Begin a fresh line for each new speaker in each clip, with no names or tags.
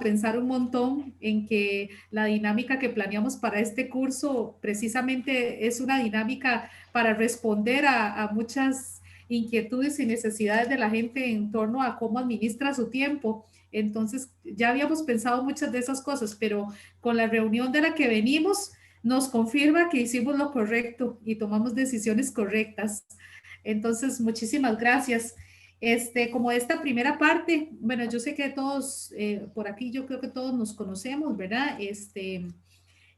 pensar un montón en que la dinámica que planeamos para este curso precisamente es una dinámica para responder a muchas inquietudes y necesidades de la gente en torno a cómo administra su tiempo. Entonces, ya habíamos pensado muchas de esas cosas, pero con la reunión de la que venimos, nos confirma que hicimos lo correcto y tomamos decisiones correctas. Entonces, muchísimas gracias. Como esta primera parte, bueno, yo sé que todos por aquí, yo creo que todos nos conocemos, ¿verdad?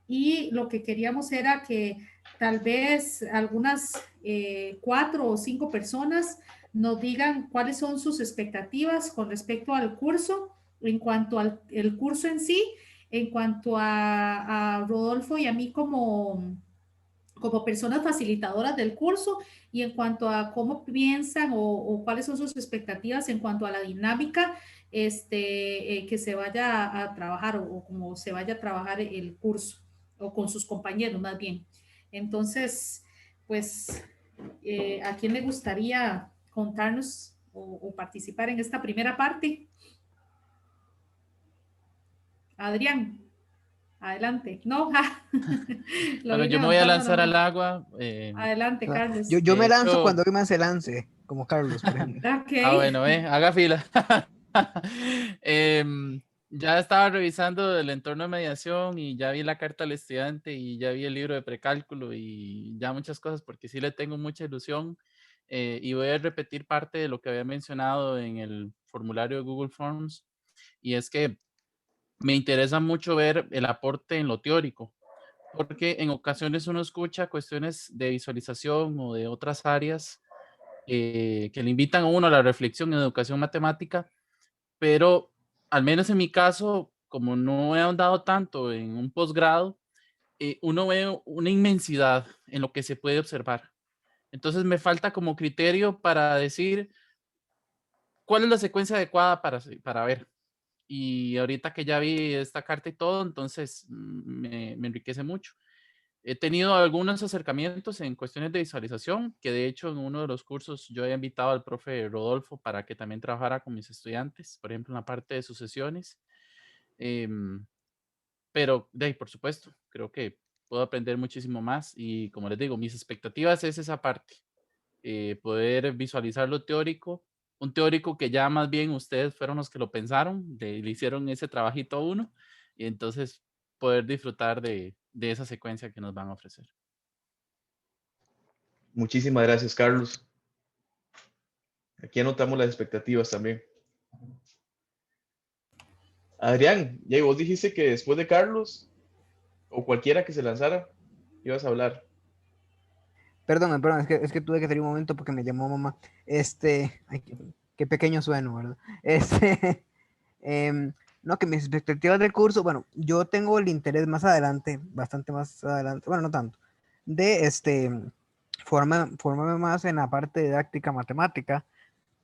Y lo que queríamos era que tal vez algunas 4 o 5 personas nos digan cuáles son sus expectativas con respecto al curso, en cuanto al el curso en sí, en cuanto a Rodolfo y a mí como personas facilitadoras del curso y en cuanto a cómo piensan o cuáles son sus expectativas en cuanto a la dinámica que se vaya a trabajar o cómo se vaya a trabajar el curso o con sus compañeros más bien. Entonces, pues, ¿a quién le gustaría contarnos o participar en esta primera parte? Adrián. Adelante. No, lo
Bueno,
vi
yo me voy a
levantando la
lanzar al
mano.
agua.
Adelante,
Ah, Yo,
Carlos.
yo
De
me lanzo
hecho,
cuando alguien más se lance, como Carlos, por ejemplo.
Ok.
bueno, haga fila. Ya estaba revisando el entorno de mediación y ya vi la carta al estudiante y ya vi el libro de precálculo y ya muchas cosas porque sí le tengo mucha ilusión y voy a repetir parte de lo que había mencionado en el formulario de Google Forms y es que me interesa mucho ver el aporte en lo teórico porque en ocasiones uno escucha cuestiones de visualización o de otras áreas que le invitan a uno a la reflexión en educación matemática, pero al menos en mi caso, como no he ahondado tanto en un posgrado, uno ve una inmensidad en lo que se puede observar. Entonces me falta como criterio para decir cuál es la secuencia adecuada para ver. Y ahorita que ya vi esta carta y todo, entonces me enriquece mucho. He tenido algunos acercamientos en cuestiones de visualización, que de hecho en uno de los cursos yo he invitado al profe Rodolfo para que también trabajara con mis estudiantes, por ejemplo, en la parte de sucesiones. Em, pero, de ahí, por supuesto, creo que puedo aprender muchísimo más y como les digo, mis expectativas es esa parte, poder visualizar lo teórico, un teórico que ya más bien ustedes fueron los que lo pensaron, le hicieron ese trabajito a uno y entonces poder disfrutar de esa secuencia que nos van a ofrecer.
Muchísimas gracias, Carlos. Aquí anotamos las expectativas también. Adrián, ya vos dijiste que después de Carlos o cualquiera que se lanzara, ibas a hablar.
Perdón, es que tuve que salir un momento porque me llamó mamá. Ay, qué pequeño sueno, ¿verdad? Em, no, que mis expectativas del curso, bueno, yo tengo el interés más adelante, bastante más adelante, bueno, no tanto, de formarme más en la parte didáctica matemática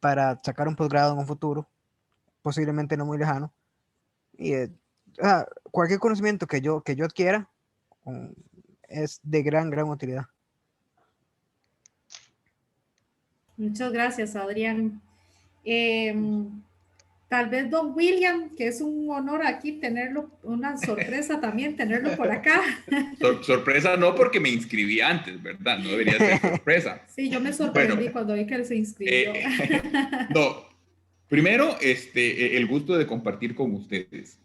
para sacar un posgrado en un futuro, posiblemente no muy lejano. Y cualquier conocimiento que yo adquiera um, es de gran utilidad.
Muchas gracias, Adrián. Tal vez don William, que es un honor aquí tenerlo, una sorpresa también tenerlo por acá.
Sorpresa no, porque me inscribí antes, ¿verdad? No debería ser sorpresa.
Sí, yo me
Bueno,
sorprendí cuando vi que él se inscribió.
no. Primero, el gusto de compartir con ustedes.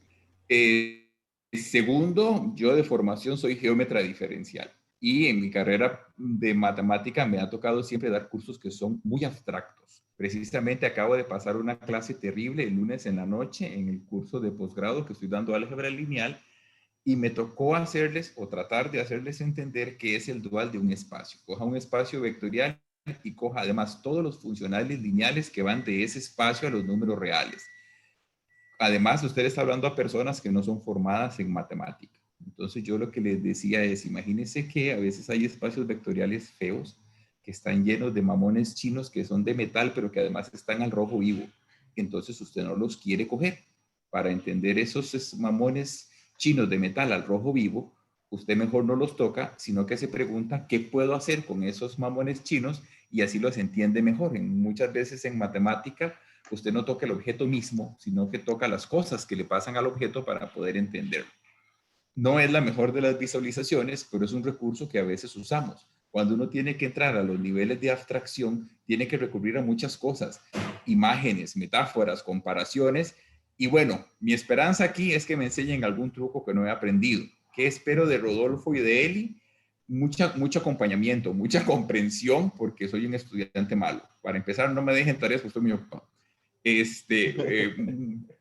Segundo, yo de formación soy geómetra diferencial y en mi carrera de matemática me ha tocado siempre dar cursos que son muy abstractos. Precisamente acabo de pasar una clase terrible el lunes en la noche en el curso de posgrado que estoy dando álgebra lineal y me tocó hacerles o tratar de hacerles entender qué es el dual de un espacio. Coja un espacio vectorial y coja además todos los funcionales lineales que van de ese espacio a los números reales. Además, usted está hablando a personas que no son formadas en matemática. Entonces yo lo que les decía es, imagínense que a veces hay espacios vectoriales feos que están llenos de mamones chinos que son de metal, pero que además están al rojo vivo. Entonces usted no los quiere coger. Para entender esos mamones chinos de metal al rojo vivo, usted mejor no los toca, sino que se pregunta qué puedo hacer con esos mamones chinos y así los entiende mejor. Muchas veces en matemática usted no toca el objeto mismo, sino que toca las cosas que le pasan al objeto para poder entenderlo. No es la mejor de las visualizaciones, pero es un recurso que a veces usamos. Cuando uno tiene que entrar a los niveles de abstracción, tiene que recurrir a muchas cosas, imágenes, metáforas, comparaciones. Y bueno, mi esperanza aquí es que me enseñen algún truco que no he aprendido. ¿Qué espero de Rodolfo y de Eli? Mucho acompañamiento, mucha comprensión, porque soy un estudiante malo. Para empezar, no me dejen tareas, porque estoy muy ocupado. ¿Qué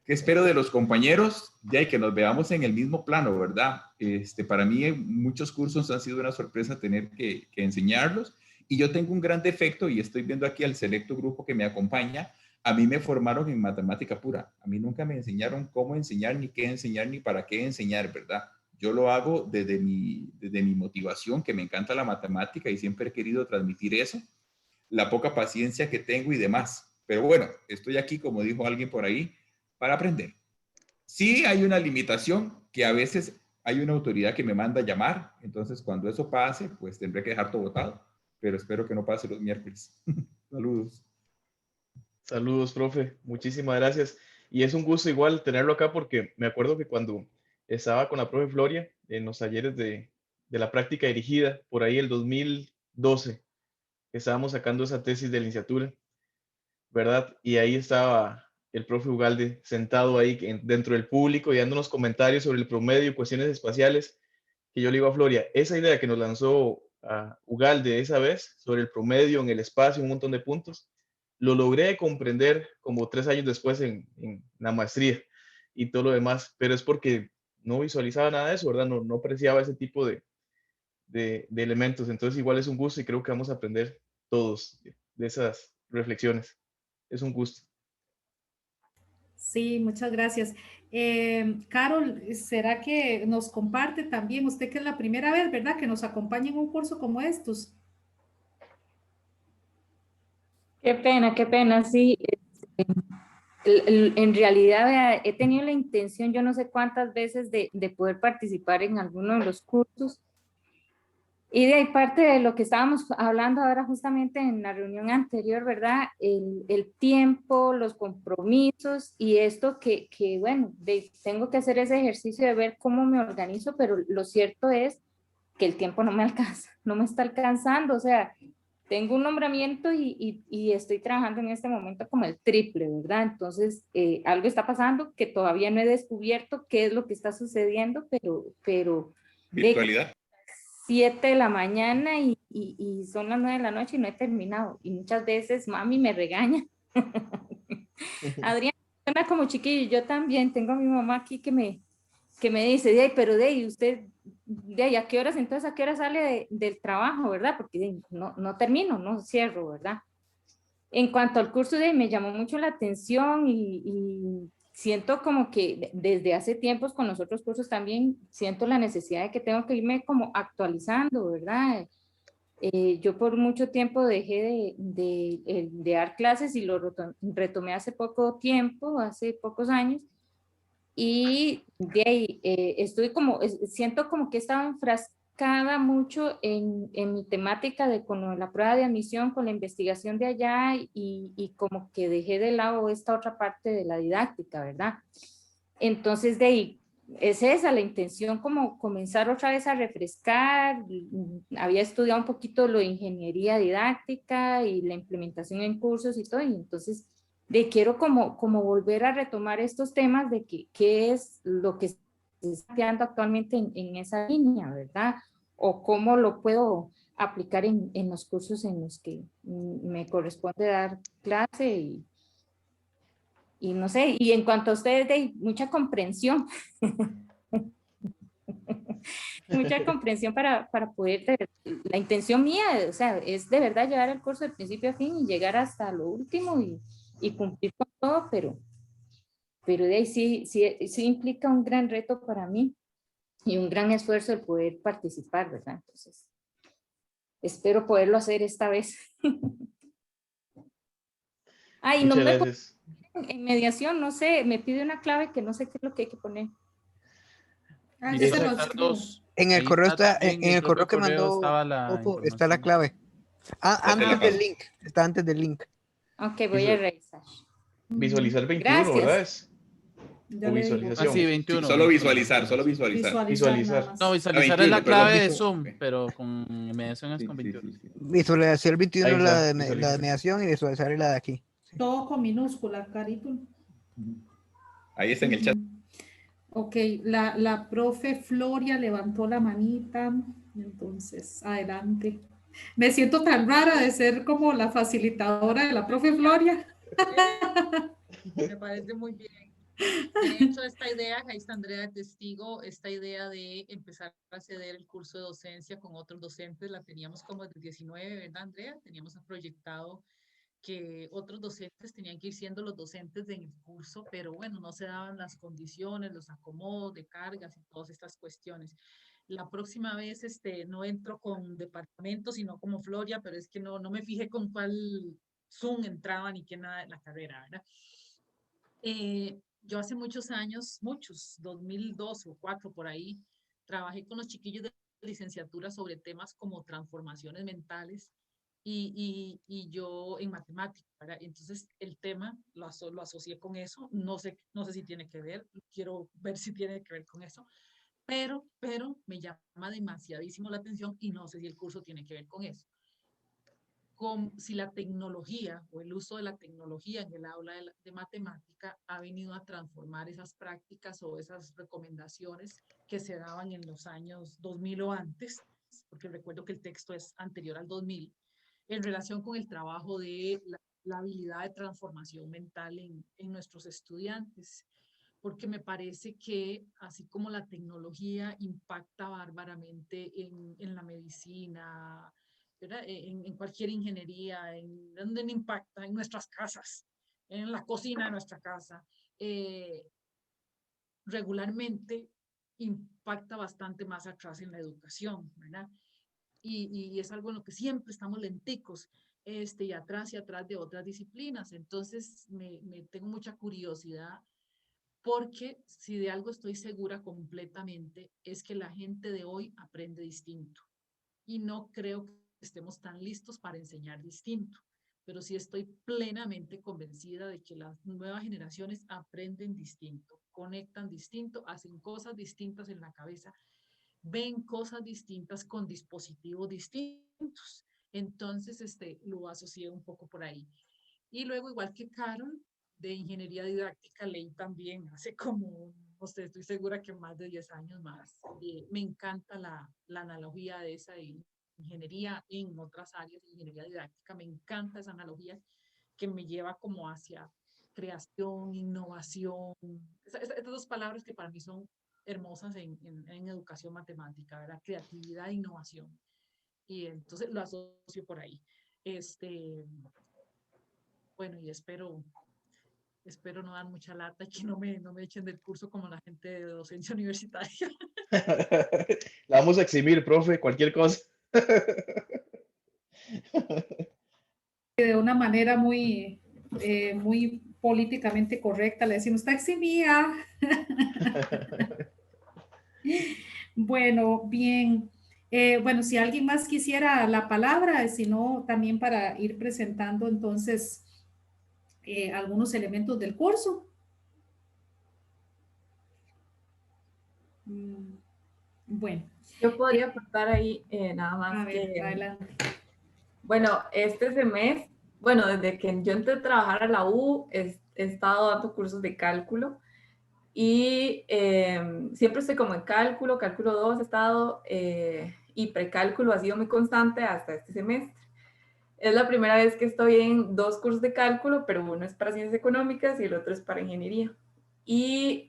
espero de los compañeros? Ya que nos veamos en el mismo plano, ¿verdad? Para mí muchos cursos han sido una sorpresa tener que enseñarlos, y yo tengo un gran defecto, y estoy viendo aquí al selecto grupo que me acompaña. A mí me formaron en matemática pura. A mí nunca me enseñaron cómo enseñar, ni qué enseñar, ni para qué enseñar, ¿verdad? Yo lo hago desde mi motivación, que me encanta la matemática y siempre he querido transmitir eso, la poca paciencia que tengo y demás. Pero bueno, estoy aquí, como dijo alguien por ahí, para aprender. Sí hay una limitación, que a veces hay una autoridad que me manda a llamar, entonces cuando eso pase, pues tendré que dejar todo botado, pero espero que no pase los miércoles. Saludos.
Saludos, profe. Muchísimas gracias. Y es un gusto igual tenerlo acá, porque me acuerdo que cuando estaba con la profe Floria en los talleres de la práctica dirigida, por ahí el 2012, estábamos sacando esa tesis de licenciatura, ¿verdad? Y ahí estaba el profe Ugalde sentado ahí dentro del público y dándonos comentarios sobre el promedio y cuestiones espaciales, que yo le digo a Floria, esa idea que nos lanzó a Ugalde esa vez sobre el promedio en el espacio, un montón de puntos, lo logré comprender como 3 años después en la maestría y todo lo demás, pero es porque no visualizaba nada de eso, ¿verdad? No apreciaba ese tipo de elementos. Entonces igual es un gusto y creo que vamos a aprender todos de esas reflexiones. Es un gusto.
Sí, muchas gracias. Carol, ¿será que nos comparte también, usted que es la primera vez, ¿verdad?, que nos acompaña en un curso como estos?
Qué pena, sí. En realidad, vea, he tenido la intención, yo no sé cuántas veces, de poder participar en alguno de los cursos. Y de ahí parte de lo que estábamos hablando ahora justamente en la reunión anterior, ¿verdad? El tiempo, los compromisos y esto que bueno, tengo que hacer ese ejercicio de ver cómo me organizo, pero lo cierto es que el tiempo no me alcanza, no me está alcanzando, o sea, tengo un nombramiento y estoy trabajando en este momento como el triple, ¿verdad? Entonces, algo está pasando que todavía no he descubierto qué es lo que está sucediendo, pero
Virtualidad.
7 de la mañana y son las 9 de la noche y no he terminado. Y muchas veces mami me regaña. Adriana, suena como chiquillo, yo también tengo a mi mamá aquí que me dice, pero usted, ¿a qué horas entonces, a qué hora sale del trabajo, verdad? Porque no termino, no cierro, ¿verdad? En cuanto al curso, me llamó mucho la atención y siento como que desde hace tiempos con los otros cursos también siento la necesidad de que tengo que irme como actualizando, ¿verdad? Yo por mucho tiempo dejé de dar clases y lo retomé hace poco tiempo, hace pocos años, y de ahí siento como que estaba enfrascada mucho en mi temática con la prueba de admisión, con la investigación de allá y como que dejé de lado esta otra parte de la didáctica, ¿verdad? Entonces de ahí es esa la intención, como comenzar otra vez a refrescar. Había estudiado un poquito lo de ingeniería didáctica y la implementación en cursos y todo, y entonces quiero como volver a retomar estos temas de qué es lo que se está creando actualmente en esa línea, ¿verdad? O cómo lo puedo aplicar en los cursos en los que me corresponde dar clase y no sé, y en cuanto a ustedes, mucha comprensión. Mucha comprensión para poder, la intención mía, o sea, es de verdad llevar el curso de principio a fin y llegar hasta lo último y cumplir con todo, pero de ahí sí implica un gran reto para mí y un gran esfuerzo el poder participar, ¿verdad? Entonces, espero poderlo hacer esta vez. Ay, no
Muchas
me
gracias.
en mediación, no sé, me pide una clave que no sé qué es lo que hay que poner.
Ah,
Dice
yo se lo
Ricardo,
escribo.
En el
ahí
correo
está
está,
también
en
el
el correo
propio
que
correo,
mandó
estaba la
Rodolfo, está la
información.
clave.
Ya te la
Antes del
paso.
link, está antes del link.
Ok, voy
Dice-
a revisar.
Visualizar 21,
Gracias.
¿verdad? Es,
Ya
o
le digo.
visualización.
Ah, sí,
Sí,
21.
solo
21.
visualizar, solo visualizar.
Visualizar.
nada más.
No, visualizar es
21,
la clave
perdón,
de Zoom,
ok.
pero con mediación es
Sí,
con
sí,
21.
sí, sí.
Visualización 21
Ahí
es
está,
la de
visualización.
mediación y visualizar es la de aquí.
Todo con minúscula, carito.
Ahí está en el chat.
Ok, la profe Floria levantó la manita, entonces, adelante. Me siento tan rara de ser como la facilitadora de la profe Floria.
Me parece muy bien. De hecho, esta idea, ahí está Andrea de testigo, esta idea de empezar a ceder el curso de docencia con otros docentes, la teníamos como desde 19, ¿verdad, Andrea? Teníamos proyectado que otros docentes tenían que ir siendo los docentes del curso, pero bueno, no se daban las condiciones, los acomodos de cargas y todas estas cuestiones. La próxima vez no entro con departamento, sino como Floria, pero es que no me fijé con cuál Zoom entraba ni qué nada en la carrera, ¿verdad? Yo hace muchos años, 2002 o 2004 por ahí, trabajé con los chiquillos de licenciatura sobre temas como transformaciones mentales y yo en matemática, ¿verdad? Entonces el tema lo asocié con eso, no sé si tiene que ver, quiero ver si tiene que ver con eso, pero me llama demasiadísimo la atención y no sé si el curso tiene que ver con eso. Si la tecnología o el uso de la tecnología en el aula de matemática ha venido a transformar esas prácticas o esas recomendaciones que se daban en los años 2000 o antes, porque recuerdo que el texto es anterior al 2000, en relación con el trabajo de la habilidad de transformación mental en nuestros estudiantes, porque me parece que así como la tecnología impacta bárbaramente en la medicina, ¿verdad? En cualquier ingeniería, en donde impacta, en nuestras casas, en la cocina de nuestra casa, regularmente impacta bastante más atrás en la educación, ¿verdad? Y es algo en lo que siempre estamos lenticos, y atrás de otras disciplinas. Entonces, me tengo mucha curiosidad porque si de algo estoy segura completamente es que la gente de hoy aprende distinto y no creo que estemos tan listos para enseñar distinto, pero sí estoy plenamente convencida de que las nuevas generaciones aprenden distinto, conectan distinto, hacen cosas distintas en la cabeza, ven cosas distintas con dispositivos distintos. Entonces, lo asocié un poco por ahí. Y luego, igual que Carol, de ingeniería didáctica, leí también hace como, no sé, estoy segura que más de 10 años más. Me encanta la analogía de esa ingeniería en otras áreas de ingeniería didáctica, me encanta esa analogía que me lleva como hacia creación, innovación, estas dos palabras que para mí son hermosas en educación matemática, ¿verdad? Creatividad e innovación. Y entonces lo asocio por ahí. Bueno, y espero no dar mucha lata y que no me echen del curso como la gente de docencia universitaria.
La vamos a eximir, profe, cualquier cosa.
De una manera muy políticamente correcta le decimos, está eximida. Bueno, bien. Bueno, si alguien más quisiera la palabra, si no, también para ir presentando entonces algunos elementos del curso. Bueno.
Yo podría aportar ahí nada más
A ver,
que,
adelante.
bueno, este semestre, bueno, desde que yo entré a trabajar a la U, he estado dando cursos de cálculo y siempre estoy como en cálculo 2 he estado, y precálculo ha sido muy constante hasta este semestre. Es la primera vez que estoy en 2 cursos de cálculo, pero uno es para ciencias económicas y el otro es para ingeniería. Y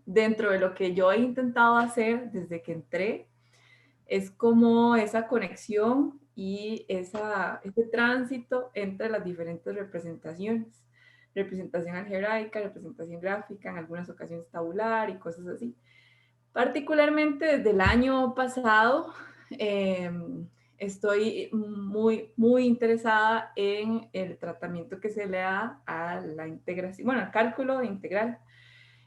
dentro de lo que yo he intentado hacer desde que entré, es como esa conexión y ese tránsito entre las diferentes representaciones. Representación algebraica, representación gráfica, en algunas ocasiones tabular y cosas así. Particularmente desde el año pasado, estoy muy interesada en el tratamiento que se le da a la integración, bueno, al cálculo integral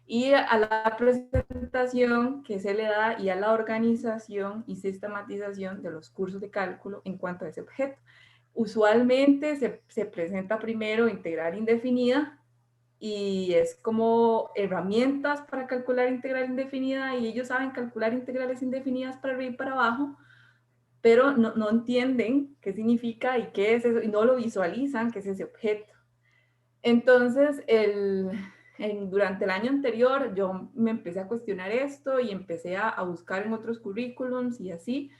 y a la presentación que se le da y a la organización y sistematización de los cursos de cálculo en cuanto a ese objeto. Usualmente se presenta primero integral indefinida y es como herramientas para calcular integral indefinida, y ellos saben calcular integrales indefinidas para arriba y para abajo, pero no entienden qué significa y qué es eso, y no lo visualizan, qué es ese objeto. Entonces, durante el año anterior yo me empecé a cuestionar esto y empecé a buscar en otros currículums y así,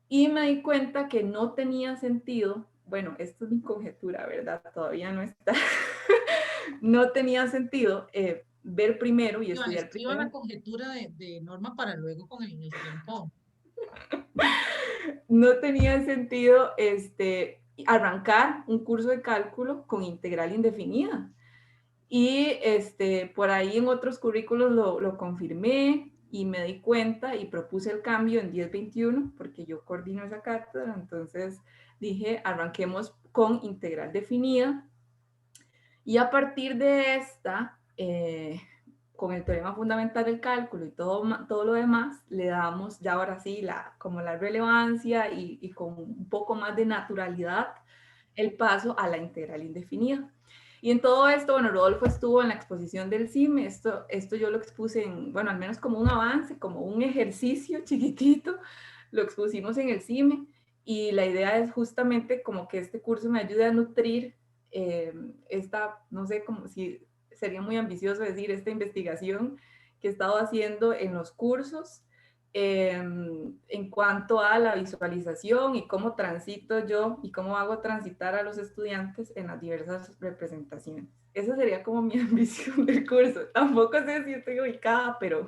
y me di cuenta que no tenía sentido, bueno, esto es mi conjetura, ¿verdad? Todavía no está, no tenía sentido ver primero y estudiar
Escriba
primero.
la conjetura de Norma para luego con el tiempo.
No tenía sentido arrancar un curso de cálculo con integral indefinida. Y por ahí en otros currículos lo confirmé y me di cuenta y propuse el cambio en 1021 porque yo coordino esa cátedra. Entonces dije, arranquemos con integral definida. Y a partir de esta, con el teorema fundamental del cálculo y todo lo demás, le damos ya ahora sí como la relevancia y con un poco más de naturalidad el paso a la integral indefinida. Y en todo esto, bueno, Rodolfo estuvo en la exposición del CIME, esto yo lo expuse bueno, al menos como un avance, como un ejercicio chiquitito, lo expusimos en el CIME, y la idea es justamente como que este curso me ayude a nutrir no sé, como si sería muy ambicioso decir, esta investigación que he estado haciendo en los cursos, en cuanto a la visualización y cómo transito yo y cómo hago transitar a los estudiantes en las diversas representaciones. Esa sería como mi ambición del curso. Tampoco sé si estoy ubicada, pero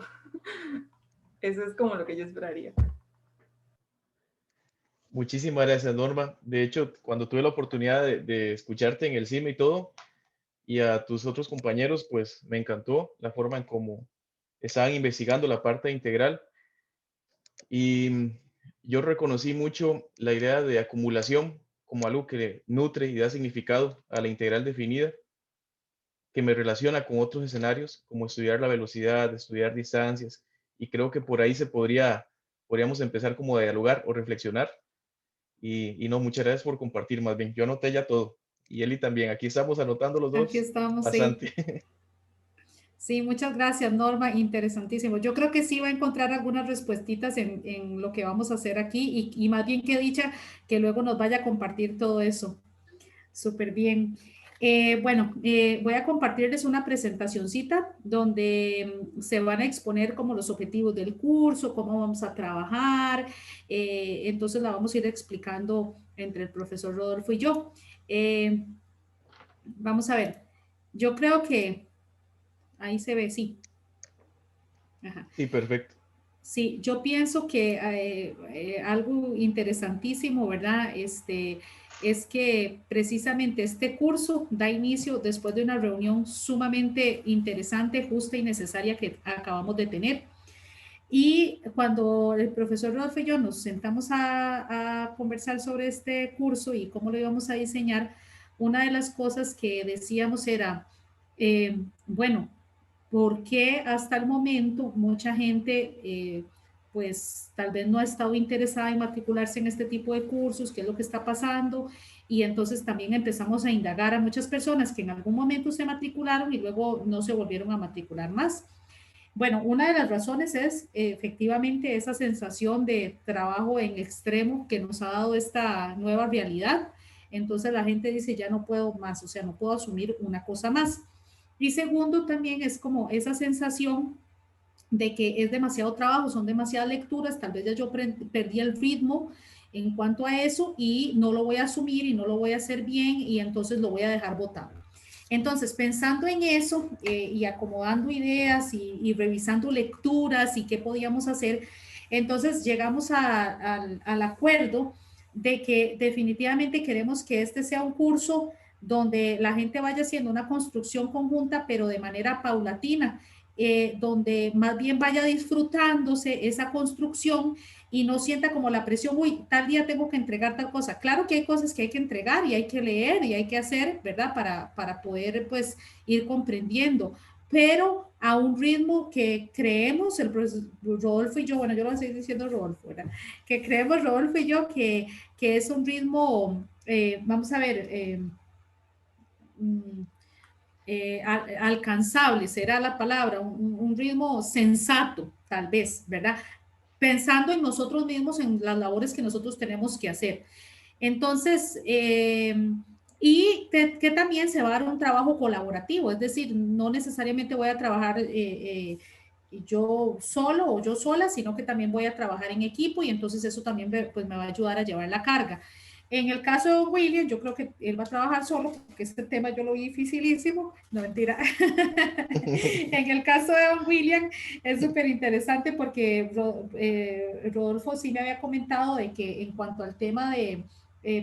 eso es como lo que yo esperaría.
Muchísimas gracias, Norma. De hecho, cuando tuve la oportunidad de escucharte en el CIME y todo, y a tus otros compañeros, pues me encantó la forma en cómo estaban investigando la parte integral. Y yo reconocí mucho la idea de acumulación como algo que nutre y da significado a la integral definida, que me relaciona con otros escenarios, como estudiar la velocidad, estudiar distancias, y creo que por ahí podríamos empezar como a dialogar o reflexionar. Y no, muchas gracias por compartir, más bien. Yo anoté ya todo. Y Eli también. Aquí estamos anotando los
Aquí
dos
estamos, sí.
bastante.
Sí, muchas gracias, Norma. Interesantísimo. Yo creo que sí va a encontrar algunas respuestitas en lo que vamos a hacer aquí y más bien que dicha que luego nos vaya a compartir todo eso. Súper bien. Bueno, voy a compartirles una presentacioncita donde se van a exponer como los objetivos del curso, cómo vamos a trabajar. Entonces la vamos a ir explicando entre el profesor Rodolfo y yo. Vamos a ver. Yo creo que ahí se ve, sí. Ajá.
Sí, perfecto.
Sí, yo pienso que algo interesantísimo, ¿verdad? Es que precisamente este curso da inicio después de una reunión sumamente interesante, justa y necesaria que acabamos de tener. Y cuando el profesor Rodolfo y yo nos sentamos a conversar sobre este curso y cómo lo íbamos a diseñar, una de las cosas que decíamos era, bueno, ¿por qué hasta el momento mucha gente, pues tal vez no ha estado interesada en matricularse en este tipo de cursos? ¿Qué es lo que está pasando? Y entonces también empezamos a indagar a muchas personas que en algún momento se matricularon y luego no se volvieron a matricular más. Bueno, una de las razones es efectivamente esa sensación de trabajo en extremo que nos ha dado esta nueva realidad. Entonces la gente dice, ya no puedo más, o sea, no puedo asumir una cosa más. Y segundo, también es como esa sensación de que es demasiado trabajo, son demasiadas lecturas, tal vez ya yo perdí el ritmo en cuanto a eso y no lo voy a asumir y no lo voy a hacer bien y entonces lo voy a dejar botado. Entonces, pensando en eso y acomodando ideas y revisando lecturas y qué podíamos hacer, entonces llegamos al acuerdo de que definitivamente queremos que este sea un curso donde la gente vaya haciendo una construcción conjunta, pero de manera paulatina, donde más bien vaya disfrutándose esa construcción y no sienta como la presión, uy, tal día tengo que entregar tal cosa. Claro que hay cosas que hay que entregar y hay que leer y hay que hacer, ¿verdad? Para poder pues ir comprendiendo, pero a un ritmo que creemos, el profesor Rodolfo y yo, bueno, yo lo voy a seguir diciendo Rodolfo, ¿verdad? Que creemos Rodolfo y yo que es un ritmo vamos a ver, alcanzable será la palabra, un ritmo sensato, tal vez, ¿verdad? Pensando en nosotros mismos, en las labores que nosotros tenemos que hacer. Entonces, y que también se va a dar un trabajo colaborativo, es decir, no necesariamente voy a trabajar yo solo o yo sola, sino que también voy a trabajar en equipo y entonces eso también pues, me va a ayudar a llevar la carga. En el caso de Don William, yo creo que él va a trabajar solo, porque este tema yo lo vi dificilísimo, no mentira. En el caso de Don William es súper interesante porque Rodolfo sí me había comentado de que en cuanto al tema de,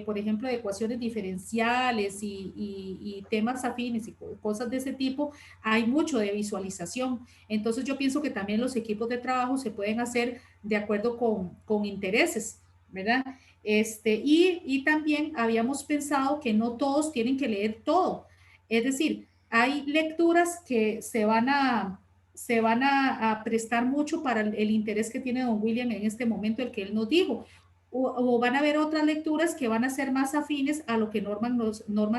por ejemplo, de ecuaciones diferenciales y temas afines y cosas de ese tipo, hay mucho de visualización. Entonces yo pienso que también los equipos de trabajo se pueden hacer de acuerdo con intereses, ¿verdad? Y también habíamos pensado que no todos tienen que leer todo. Es decir, hay lecturas que se van a prestar mucho para el interés que tiene don William en este momento, el que él nos dijo. O van a haber otras lecturas que van a ser más afines a lo que Norma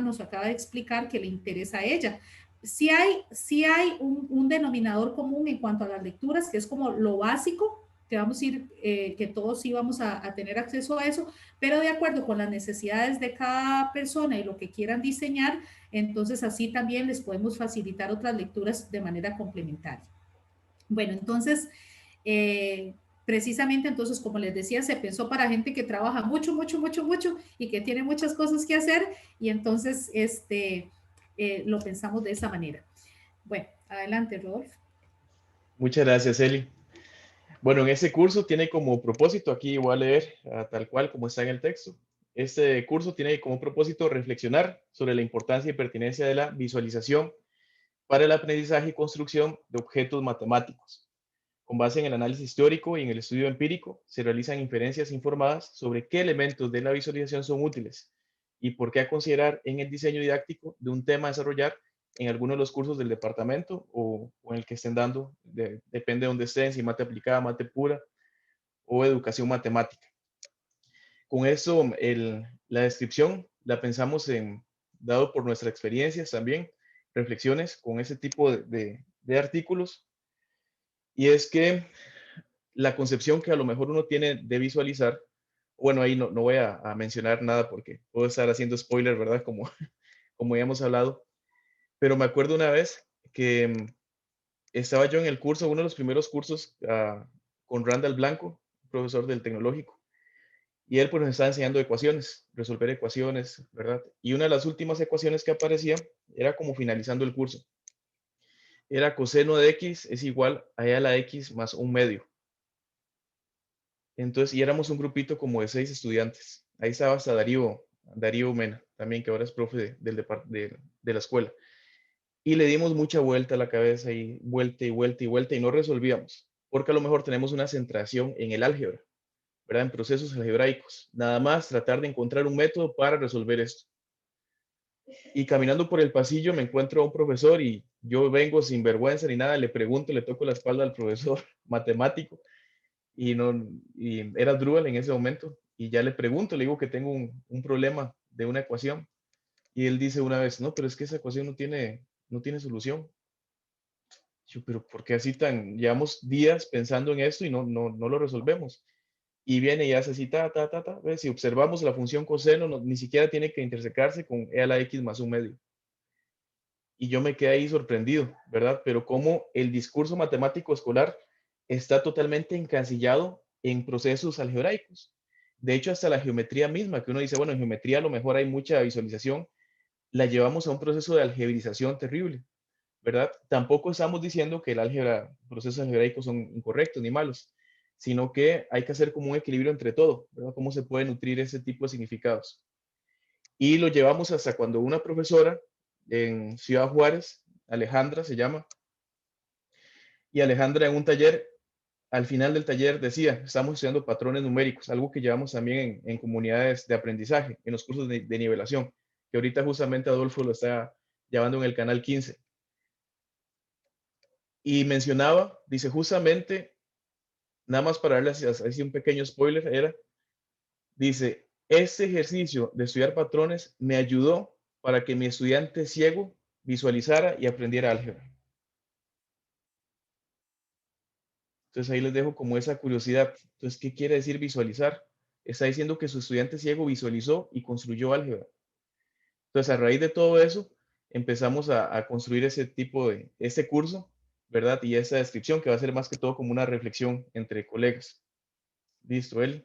nos acaba de explicar que le interesa a ella. Sí hay un denominador común en cuanto a las lecturas, que es como lo básico, que vamos a ir, que todos sí vamos a tener acceso a eso, pero de acuerdo con las necesidades de cada persona y lo que quieran diseñar, entonces así también les podemos facilitar otras lecturas de manera complementaria. Bueno, entonces, precisamente entonces, como les decía, se pensó para gente que trabaja mucho, mucho, mucho, mucho y que tiene muchas cosas que hacer y entonces lo pensamos de esa manera. Bueno, adelante, Rodolfo.
Muchas gracias, Eli. Bueno, en ese curso tiene como propósito, aquí voy a leer tal cual como está en el texto. Este curso tiene como propósito reflexionar sobre la importancia y pertinencia de la visualización para el aprendizaje y construcción de objetos matemáticos. Con base en el análisis teórico y en el estudio empírico, se realizan inferencias informadas sobre qué elementos de la visualización son útiles y por qué considerar en el diseño didáctico de un tema a desarrollar en alguno de los cursos del departamento o en el que estén dando, depende de donde estén, si mate aplicada, mate pura o educación matemática. Con eso, la descripción la pensamos dado por nuestras experiencias también, reflexiones con ese tipo de artículos, y es que la concepción que a lo mejor uno tiene de visualizar, bueno, ahí no voy a mencionar nada porque puedo estar haciendo spoiler, ¿verdad? Como ya hemos hablado, pero me acuerdo una vez que estaba yo en el curso, uno de los primeros cursos con Randall Blanco, profesor del tecnológico, y él pues nos estaba enseñando ecuaciones, resolver ecuaciones, ¿verdad? Y una de las últimas ecuaciones que aparecía era como finalizando el curso. Era coseno de x es igual a e a la x más un medio. Entonces, y éramos un grupito como de 6 estudiantes. Ahí estaba hasta Darío Mena, también que ahora es profe de la escuela. Y le dimos mucha vuelta a la cabeza y vuelta y vuelta y vuelta y no resolvíamos, porque a lo mejor tenemos una centración en el álgebra, ¿verdad? En procesos algebraicos. Nada más tratar de encontrar un método para resolver esto. Y caminando por el pasillo me encuentro a un profesor y yo vengo sin vergüenza ni nada, le pregunto, le toco la espalda al profesor matemático y era Drupal en ese momento y ya le pregunto, le digo que tengo un problema de una ecuación y él dice una vez, no, pero es que esa ecuación no tiene solución. Yo, pero ¿por qué así llevamos días pensando en esto y no lo resolvemos? Y viene y hace así, ¿ves? Si observamos la función coseno, ni siquiera tiene que intersecarse con e a la x más un medio. Y yo me quedé ahí sorprendido, ¿verdad? Pero cómo el discurso matemático escolar está totalmente encasillado en procesos algebraicos. De hecho, hasta la geometría misma, que uno dice, bueno, en geometría a lo mejor hay mucha visualización, la llevamos a un proceso de algebrización terrible, ¿verdad? Tampoco estamos diciendo que el álgebra, procesos algebraicos son incorrectos ni malos, sino que hay que hacer como un equilibrio entre todo, ¿verdad? Cómo se puede nutrir ese tipo de significados. Y lo llevamos hasta cuando una profesora en Ciudad Juárez, Alejandra se llama, y Alejandra en un taller, al final del taller decía, estamos estudiando patrones numéricos, algo que llevamos también en comunidades de aprendizaje, en los cursos de nivelación, que ahorita justamente Adolfo lo está llevando en el canal 15. Y mencionaba, dice, justamente, nada más para darles así un pequeño spoiler, dice, Este ejercicio de estudiar patrones me ayudó para que mi estudiante ciego visualizara y aprendiera álgebra. Entonces ahí les dejo como esa curiosidad. Entonces, ¿qué quiere decir visualizar? Está diciendo que su estudiante ciego visualizó y construyó álgebra. Entonces, a raíz de todo eso, empezamos a construir ese tipo de, este curso, ¿verdad? Y esa descripción que va a ser más que todo como una reflexión entre colegas. Listo, Eli.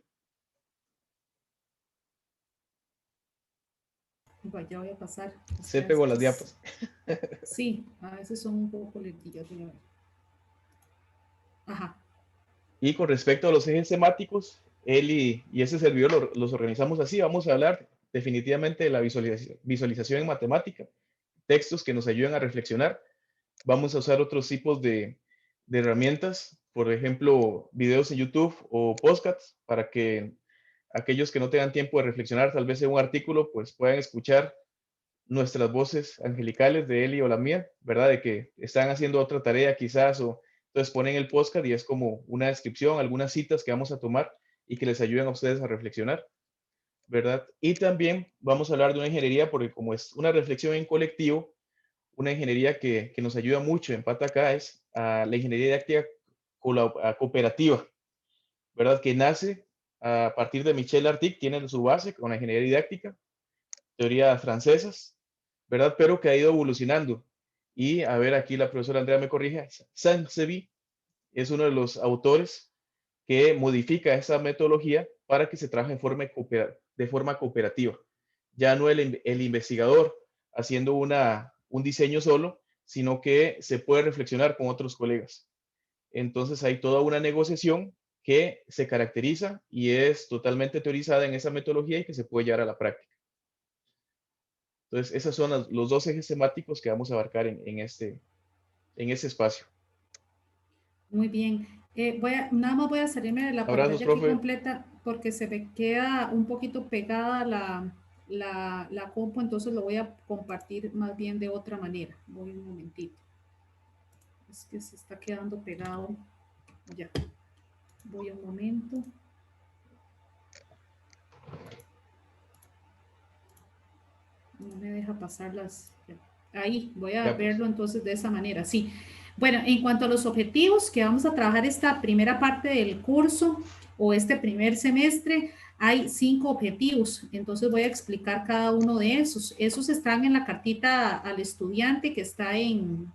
Bueno, ya voy a pasar.
Se pegó las diapas.
Sí, a veces son un poco lentillas. Ajá.
Y con respecto a los ejes temáticos, Eli y ese servidor los organizamos así. Vamos a hablar definitivamente de la visualización en matemática, textos que nos ayuden a reflexionar. Vamos a usar otros tipos de herramientas, por ejemplo, videos en YouTube o podcasts, para que aquellos que no tengan tiempo de reflexionar, tal vez en un artículo, pues puedan escuchar nuestras voces angelicales de Eli o la mía, ¿verdad? De que están haciendo otra tarea quizás, o entonces ponen el podcast y es como una descripción, algunas citas que vamos a tomar y que les ayuden a ustedes a reflexionar, ¿verdad? Y también vamos a hablar de una ingeniería, porque como es una reflexión en colectivo, una ingeniería que nos ayuda mucho en Pata acá es la ingeniería didáctica cooperativa, ¿verdad? Que nace a partir de Michel Artic, tiene su base con la ingeniería didáctica, teorías francesas, ¿verdad? Pero que ha ido evolucionando. Y a ver, aquí la profesora Andrea me corrige, Saint-Sevi es uno de los autores que modifica esa metodología para que se trabaje de forma cooperativa. Ya no el investigador haciendo un diseño solo, sino que se puede reflexionar con otros colegas. Entonces hay toda una negociación que se caracteriza y es totalmente teorizada en esa metodología y que se puede llevar a la práctica. Entonces, esos son los dos ejes temáticos que vamos a abarcar en este espacio.
Muy bien. Nada más voy a salirme de la
Abrazos,
pantalla aquí
profe.
completa porque se me queda un poquito pegada la compu, entonces lo voy a compartir más bien de otra manera. Voy un momentito. Es que se está quedando pegado. Ya. Voy un momento. No me deja pasar las... Ahí, voy a verlo entonces de esa manera, sí. Bueno, en cuanto a los objetivos que vamos a trabajar esta primera parte del curso o este primer semestre, hay 5 objetivos. Entonces voy a explicar cada uno de esos. Esos están en la cartita al estudiante que está en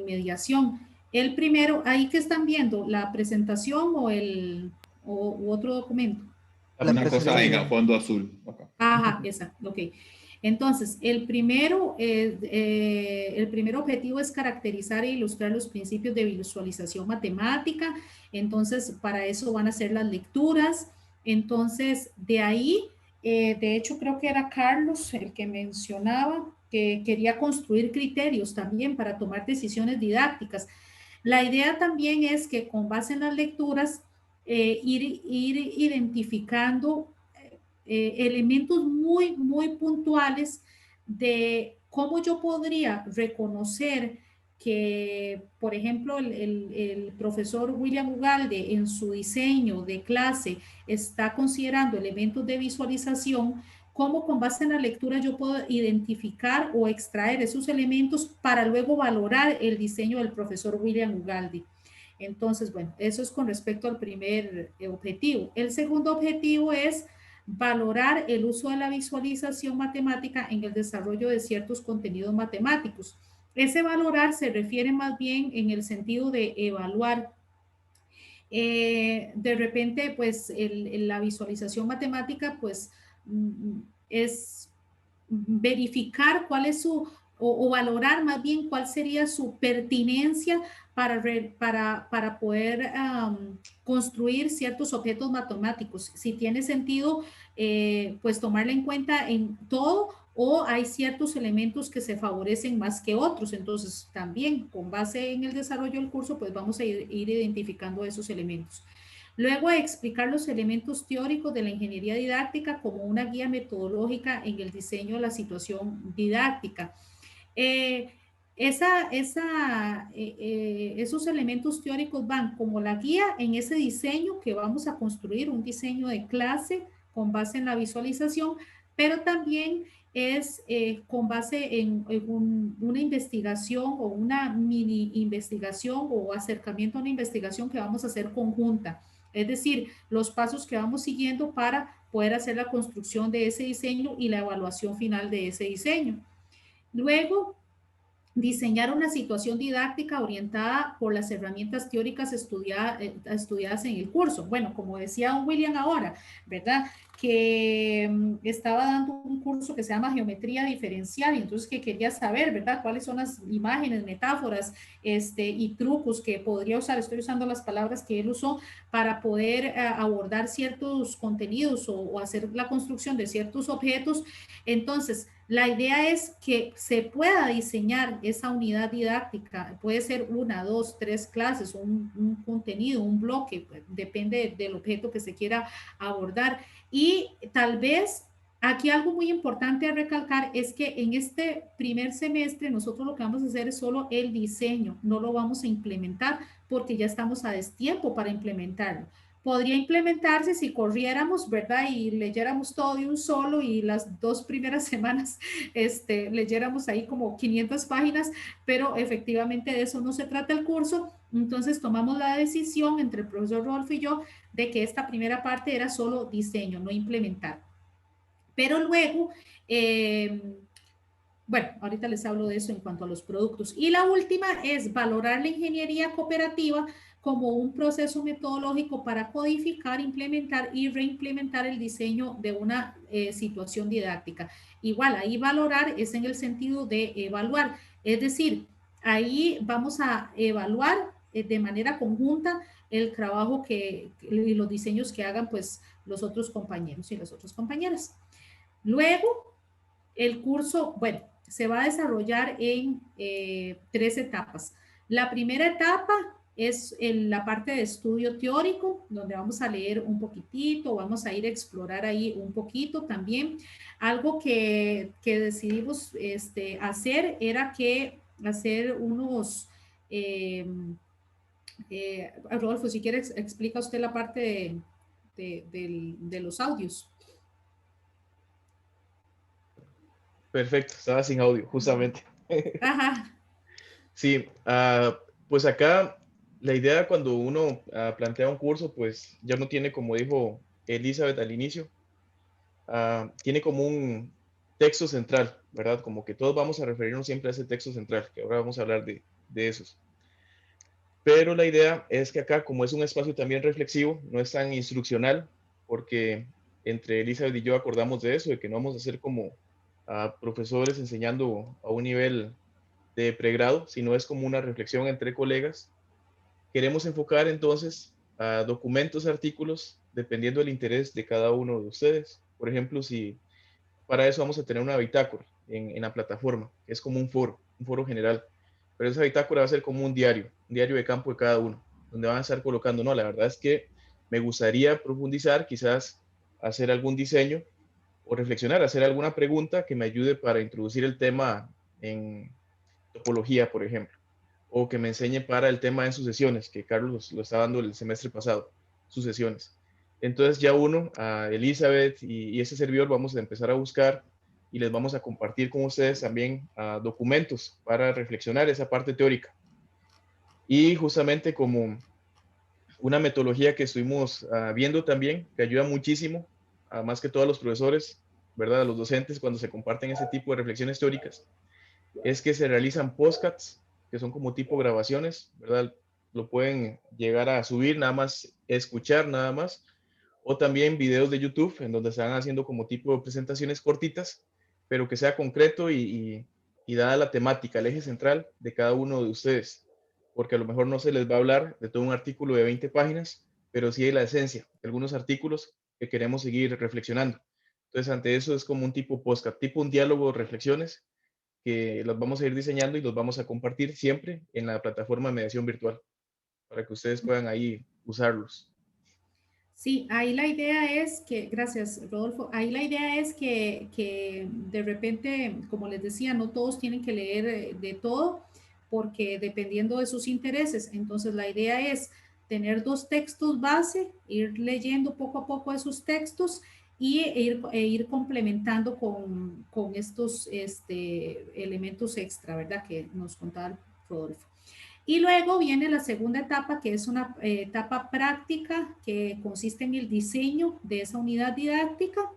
mediación. El primero, ahí que están viendo, la presentación u otro documento.
Una cosa en el fondo azul. Okay.
Ajá, esa, ok. Entonces, el primer objetivo es caracterizar e ilustrar los principios de visualización matemática. Entonces, para eso van a ser las lecturas. Entonces, de ahí, de hecho, creo que era Carlos el que mencionaba que quería construir criterios también para tomar decisiones didácticas. La idea también es que con base en las lecturas, ir identificando elementos muy puntuales de cómo yo podría reconocer que, por ejemplo, el profesor William Ugalde en su diseño de clase está considerando elementos de visualización, cómo con base en la lectura yo puedo identificar o extraer esos elementos para luego valorar el diseño del profesor William Ugalde. Entonces, bueno, eso es con respecto al primer objetivo. El segundo objetivo es valorar el uso de la visualización matemática en el desarrollo de ciertos contenidos matemáticos. Ese valorar se refiere más bien en el sentido de evaluar. De repente, pues la visualización matemática, pues es verificar cuál es su, o valorar más bien cuál sería su pertinencia para poder construir ciertos objetos matemáticos. Si tiene sentido, pues tomarla en cuenta en todo o hay ciertos elementos que se favorecen más que otros. Entonces, también con base en el desarrollo del curso, pues vamos a ir identificando esos elementos. Luego, explicar los elementos teóricos de la ingeniería didáctica como una guía metodológica en el diseño de la situación didáctica. Esos elementos teóricos van como la guía en ese diseño que vamos a construir, un diseño de clase con base en la visualización, pero también es con base en una investigación o una mini investigación o acercamiento a una investigación que vamos a hacer conjunta. Es decir, los pasos que vamos siguiendo para poder hacer la construcción de ese diseño y la evaluación final de ese diseño. Luego, diseñar una situación didáctica orientada por las herramientas teóricas estudiadas en el curso. Bueno, como decía William ahora, ¿verdad? Que estaba dando un curso que se llama Geometría Diferencial y entonces que quería saber, ¿verdad? Cuáles son las imágenes, metáforas y trucos que podría usar. Estoy usando las palabras que él usó para poder abordar ciertos contenidos o hacer la construcción de ciertos objetos. Entonces, la idea es que se pueda diseñar esa unidad didáctica. Puede ser 1, 2, 3 clases, un contenido, un bloque, depende del objeto que se quiera abordar. Y tal vez aquí algo muy importante a recalcar es que en este primer semestre nosotros lo que vamos a hacer es solo el diseño, no lo vamos a implementar porque ya estamos a destiempo para implementarlo. Podría implementarse si corriéramos, ¿verdad? Y leyéramos todo de un solo y las 2 primeras semanas leyéramos ahí como 500 páginas, pero efectivamente de eso no se trata el curso. Entonces tomamos la decisión entre el profesor Rodolfo y yo de que esta primera parte era solo diseño, no implementar. Pero luego, bueno, ahorita les hablo de eso en cuanto a los productos. Y la última es valorar la ingeniería cooperativa como un proceso metodológico para codificar, implementar y reimplementar el diseño de una situación didáctica. Igual, ahí valorar es en el sentido de evaluar, es decir, ahí vamos a evaluar de manera conjunta el trabajo y los diseños que hagan pues los otros compañeros y las otras compañeras. Luego, el curso, bueno, se va a desarrollar en 3 etapas. La primera etapa es la parte de estudio teórico, donde vamos a leer un poquitito, vamos a ir a explorar ahí un poquito también. Algo que decidimos hacer era que hacer unos... Rodolfo, si quieres, explica usted la parte de los audios.
Perfecto, estaba sin audio, justamente.
Ajá.
Sí, pues acá la idea cuando uno plantea un curso, pues ya no tiene, como dijo Elizabeth al inicio, tiene como un texto central, ¿verdad? Como que todos vamos a referirnos siempre a ese texto central, que ahora vamos a hablar de esos. Pero la idea es que acá, como es un espacio también reflexivo, no es tan instruccional, porque entre Elizabeth y yo acordamos de eso, de que no vamos a ser como profesores enseñando a un nivel de pregrado, sino es como una reflexión entre colegas. Queremos enfocar entonces a documentos, artículos, dependiendo del interés de cada uno de ustedes. Por ejemplo, si para eso vamos a tener una bitácora en la plataforma, que es como un foro general. Pero esa bitácora va a ser como un diario de campo de cada uno, donde van a estar colocando, no, la verdad es que me gustaría profundizar, quizás hacer algún diseño o reflexionar, hacer alguna pregunta que me ayude para introducir el tema en topología, por ejemplo, o que me enseñe para el tema en sucesiones, que Carlos lo está dando el semestre pasado, sucesiones. Entonces ya uno, a Elizabeth y ese servidor vamos a empezar a buscar y les vamos a compartir con ustedes también documentos para reflexionar esa parte teórica. Y justamente como una metodología que estuvimos viendo también, que ayuda muchísimo, más que todos los profesores, ¿verdad? A los docentes cuando se comparten ese tipo de reflexiones teóricas, es que se realizan podcasts, que son como tipo grabaciones, ¿verdad? Lo pueden llegar a subir, nada más escuchar, nada más, o también videos de YouTube, en donde se van haciendo como tipo de presentaciones cortitas, pero que sea concreto y dada la temática, el eje central de cada uno de ustedes, porque a lo mejor no se les va a hablar de todo un artículo de 20 páginas, pero sí de la esencia, de algunos artículos que queremos seguir reflexionando. Entonces, ante eso es como un tipo podcast, tipo un diálogo, reflexiones, que los vamos a ir diseñando y los vamos a compartir siempre en la plataforma de mediación virtual para que ustedes puedan ahí usarlos.
Sí, ahí la idea es que, gracias Rodolfo, ahí la idea es que de repente, como les decía, no todos tienen que leer de todo porque dependiendo de sus intereses, entonces la idea es tener 2 textos base, ir leyendo poco a poco esos textos y ir complementando con estos elementos extra, ¿verdad? Que nos contaba Rodolfo. Y luego viene la segunda etapa, que es una etapa práctica que consiste en el diseño de esa unidad didáctica.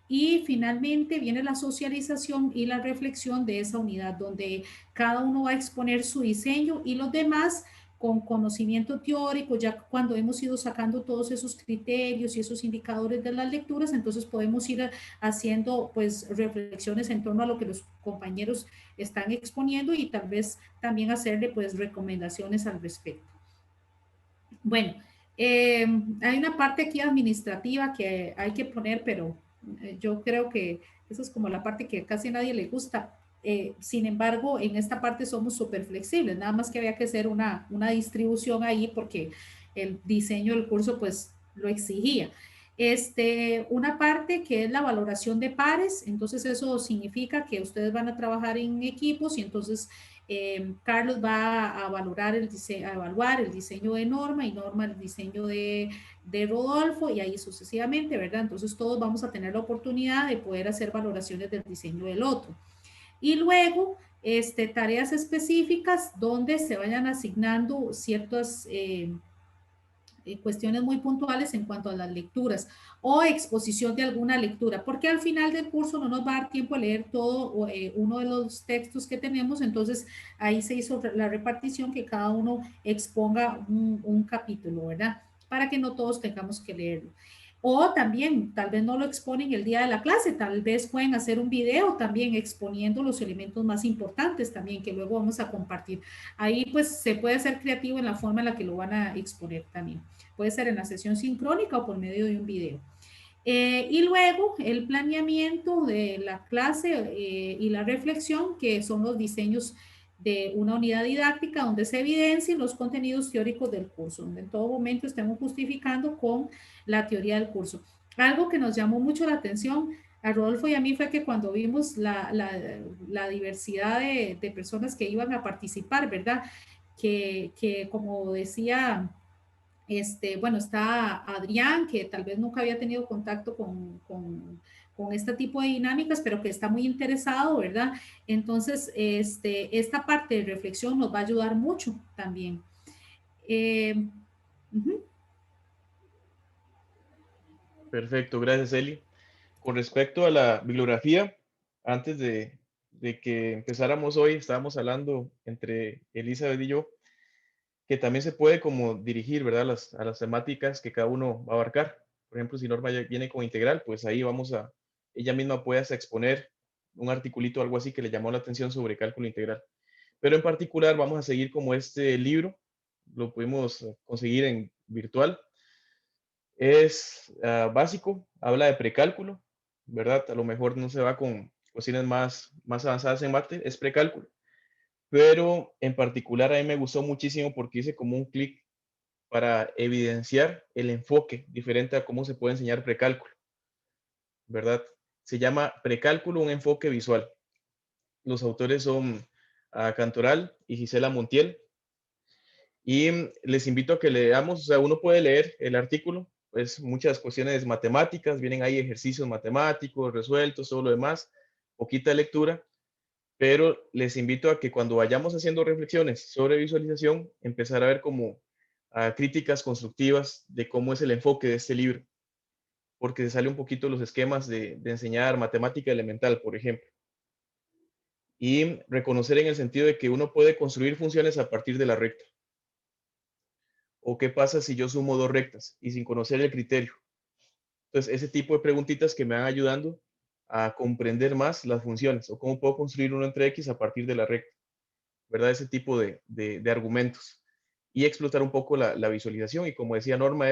Y finalmente viene la socialización y la reflexión de esa unidad, donde cada uno va a exponer su diseño y los demás con conocimiento teórico, ya cuando hemos ido sacando todos esos criterios y esos indicadores de las lecturas, entonces podemos ir haciendo pues reflexiones en torno a lo que los compañeros están exponiendo y tal vez también hacerle pues recomendaciones al respecto. Bueno, hay una parte aquí administrativa que hay que poner, pero yo creo que eso es como la parte que casi a nadie le gusta. Sin embargo, en esta parte somos súper flexibles, nada más que había que hacer una distribución ahí porque el diseño del curso pues lo exigía. Una parte que es la valoración de pares, entonces eso significa que ustedes van a trabajar en equipos y entonces Carlos va a valorar a evaluar el diseño de Norma y Norma el diseño de Rodolfo y ahí sucesivamente, ¿verdad? Entonces todos vamos a tener la oportunidad de poder hacer valoraciones del diseño del otro. Y luego, tareas específicas donde se vayan asignando ciertas cuestiones muy puntuales en cuanto a las lecturas o exposición de alguna lectura, porque al final del curso no nos va a dar tiempo de leer todo uno de los textos que tenemos, entonces ahí se hizo la repartición que cada uno exponga un capítulo, ¿verdad? Para que no todos tengamos que leerlo. O también, tal vez no lo exponen el día de la clase, tal vez pueden hacer un video también exponiendo los elementos más importantes también que luego vamos a compartir. Ahí pues se puede ser creativo en la forma en la que lo van a exponer también. Puede ser en la sesión sincrónica o por medio de un video. Y luego el planeamiento de la clase y la reflexión, que son los diseños de una unidad didáctica donde se evidencien los contenidos teóricos del curso, donde en todo momento estemos justificando con la teoría del curso. Algo que nos llamó mucho la atención a Rodolfo y a mí fue que cuando vimos la diversidad de personas que iban a participar, ¿verdad? Que como decía bueno, está Adrián, que tal vez nunca había tenido contacto con este tipo de dinámicas, pero que está muy interesado, ¿verdad? Entonces, esta parte de reflexión nos va a ayudar mucho también.
Perfecto, gracias Eli. Con respecto a la bibliografía, antes de que empezáramos hoy, estábamos hablando entre Elizabeth y yo, que también se puede como dirigir, ¿verdad? A las temáticas que cada uno va a abarcar. Por ejemplo, si Norma ya viene con integral, pues ahí ella misma puede hasta exponer un articulito o algo así que le llamó la atención sobre cálculo integral. Pero en particular vamos a seguir como este libro, lo pudimos conseguir en virtual. Es básico, habla de precálculo, ¿verdad? A lo mejor no se va con cuestiones más avanzadas en mate, es precálculo. Pero en particular a mí me gustó muchísimo porque hice como un clic para evidenciar el enfoque diferente a cómo se puede enseñar precálculo, ¿verdad? Se llama Precálculo, un enfoque visual. Los autores son Cantoral y Gisela Montiel. Y les invito a que leamos, o sea, uno puede leer el artículo, pues muchas cuestiones matemáticas, vienen ahí ejercicios matemáticos resueltos, todo lo demás, poquita lectura, pero les invito a que cuando vayamos haciendo reflexiones sobre visualización, empezar a ver como críticas constructivas de cómo es el enfoque de este libro, porque se sale un poquito los esquemas de enseñar matemática elemental, por ejemplo. Y reconocer en el sentido de que uno puede construir funciones a partir de la recta. ¿O qué pasa si yo sumo 2 rectas y sin conocer el criterio? Entonces, ese tipo de preguntitas que me van ayudando a comprender más las funciones o cómo puedo construir uno entre X a partir de la recta, ¿verdad? Ese tipo de argumentos y explotar un poco la visualización. Y como decía Norma,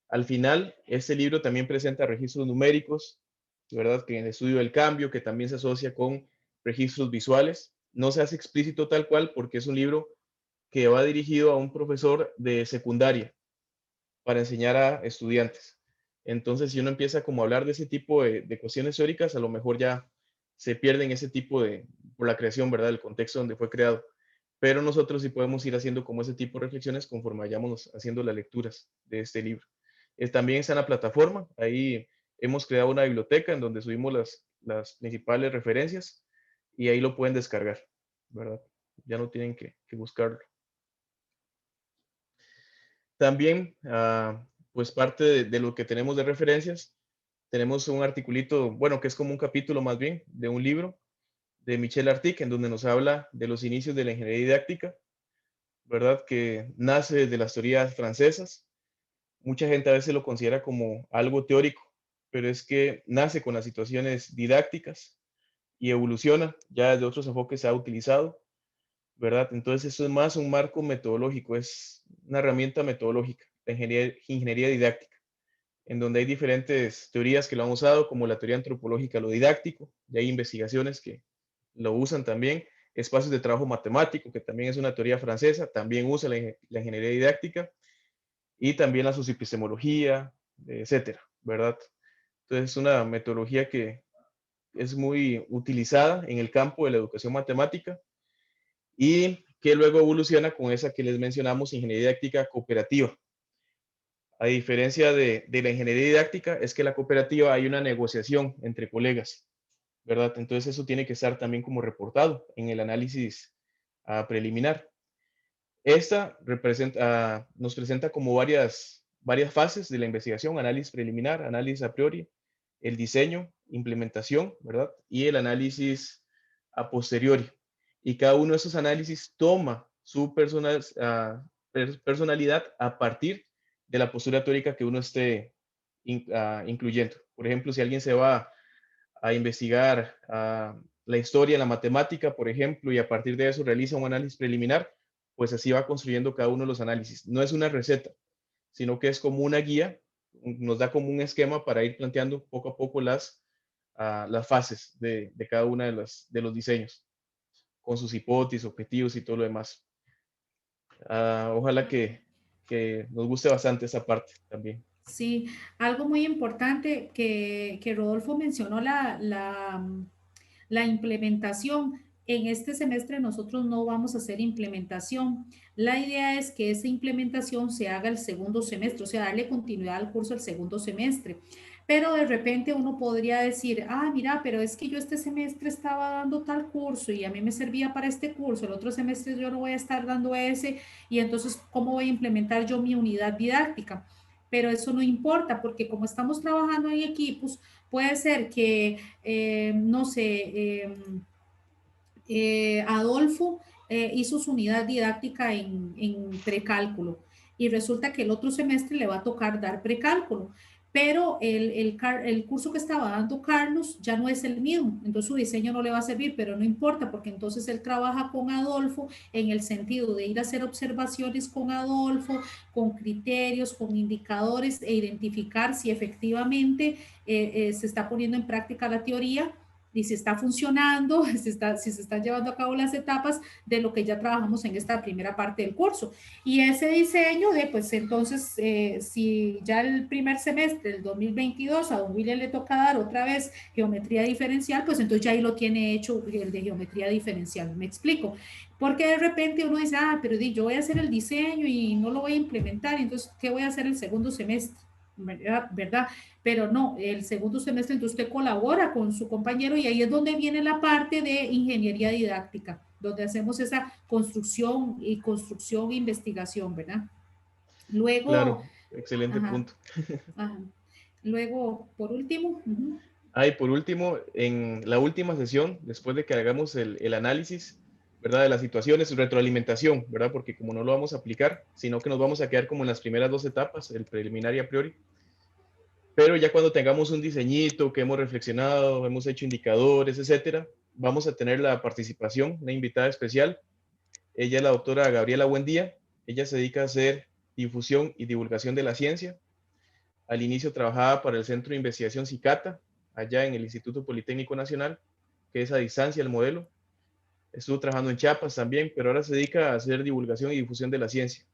al final, este libro también presenta registros numéricos, ¿verdad? Que en el estudio del cambio, que también se asocia con registros visuales. No se hace explícito tal cual porque es un libro que va dirigido a un profesor de secundaria para enseñar a estudiantes. Entonces, si uno empieza como a hablar de ese tipo de cuestiones teóricas, a lo mejor ya se pierden ese tipo por la creación, ¿verdad? El contexto donde fue creado. pero nosotros sí podemos ir haciendo como ese tipo de reflexiones conforme vayamos haciendo las lecturas de este libro. También está en la plataforma, ahí hemos creado una biblioteca en donde subimos las principales referencias y ahí lo pueden descargar, ¿verdad? Ya no tienen que buscarlo. También, pues parte de lo que tenemos de referencias, tenemos un articulito, bueno, que es como un capítulo más bien de un libro de Michel Artic, en donde nos habla de los inicios de la ingeniería didáctica, ¿verdad? Que nace desde las teorías francesas. Mucha gente a veces lo considera como algo teórico, pero es que nace con las situaciones didácticas y evoluciona, ya desde otros enfoques se ha utilizado, ¿verdad? Entonces eso es más un marco metodológico, es una herramienta metodológica, la ingeniería didáctica, en donde hay diferentes teorías que lo han usado, como la teoría antropológica, lo didáctico, y hay investigaciones que lo usan también, espacios de trabajo matemático, que también es una teoría francesa, también usa la ingeniería didáctica, y también la socioepistemología, etcétera, ¿verdad? Entonces es una metodología que es muy utilizada en el campo de la educación matemática y que luego evoluciona con esa que les mencionamos, ingeniería didáctica cooperativa. A diferencia de la ingeniería didáctica, es que la cooperativa hay una negociación entre colegas, ¿verdad? Entonces eso tiene que estar también como reportado en el análisis preliminar. Esta nos presenta como varias fases de la investigación: análisis preliminar, análisis a priori, el diseño, implementación, ¿verdad? Y el análisis a posteriori. Y cada uno de esos análisis toma su personalidad a partir de la postura teórica que uno esté incluyendo. Por ejemplo, si alguien se va a investigar la historia, la matemática, por ejemplo, y a partir de eso realiza un análisis preliminar, pues así va construyendo cada uno de los análisis. No es una receta, sino que es como una guía, nos da como un esquema para ir planteando poco a poco las fases de cada una de los diseños, con sus hipótesis, objetivos y todo lo demás. Ojalá que nos guste bastante esa parte también.
Sí, algo muy importante que Rodolfo mencionó, la implementación. En este semestre nosotros no vamos a hacer implementación. La idea es que esa implementación se haga el segundo semestre, o sea, darle continuidad al curso el segundo semestre. Pero de repente uno podría decir, mira, pero es que yo este semestre estaba dando tal curso y a mí me servía para este curso, el otro semestre yo no voy a estar dando ese, y entonces, ¿cómo voy a implementar yo mi unidad didáctica? Pero eso no importa, porque como estamos trabajando en equipos, puede ser que, no sé, Adolfo hizo su unidad didáctica en precálculo y resulta que el otro semestre le va a tocar dar precálculo, pero el curso que estaba dando Carlos ya no es el mismo, entonces su diseño no le va a servir, pero no importa porque entonces él trabaja con Adolfo en el sentido de ir a hacer observaciones con Adolfo, con criterios, con indicadores e identificar si efectivamente se está poniendo en práctica la teoría y si está funcionando, si se están llevando a cabo las etapas de lo que ya trabajamos en esta primera parte del curso. Y ese diseño de, pues entonces, si ya el primer semestre del 2022 a don William le toca dar otra vez geometría diferencial, pues entonces ya ahí lo tiene hecho el de geometría diferencial. ¿Me explico? Porque de repente uno dice, pero yo voy a hacer el diseño y no lo voy a implementar, entonces, ¿qué voy a hacer el segundo semestre? ¿Verdad? Pero no, el segundo semestre entonces usted colabora con su compañero y ahí es donde viene la parte de ingeniería didáctica, donde hacemos esa construcción e investigación, ¿verdad? Luego,
claro, excelente
ajá,
punto.
ajá. Luego, por último,
Y por último, en la última sesión, después de que hagamos el análisis, ¿verdad? De las situaciones, retroalimentación, ¿verdad? Porque como no lo vamos a aplicar, sino que nos vamos a quedar como en las primeras dos etapas, el preliminar y a priori. Pero ya cuando tengamos un diseñito, que hemos reflexionado, hemos hecho indicadores, etcétera, vamos a tener la participación, una invitada especial. Ella es la doctora Gabriela Buendía. Ella se dedica a hacer difusión y divulgación de la ciencia. Al inicio trabajaba para el Centro de Investigación CICATA, allá en el Instituto Politécnico Nacional, que es a distancia el modelo. Estuvo trabajando en Chiapas también, pero ahora se dedica a hacer divulgación y difusión de la ciencia.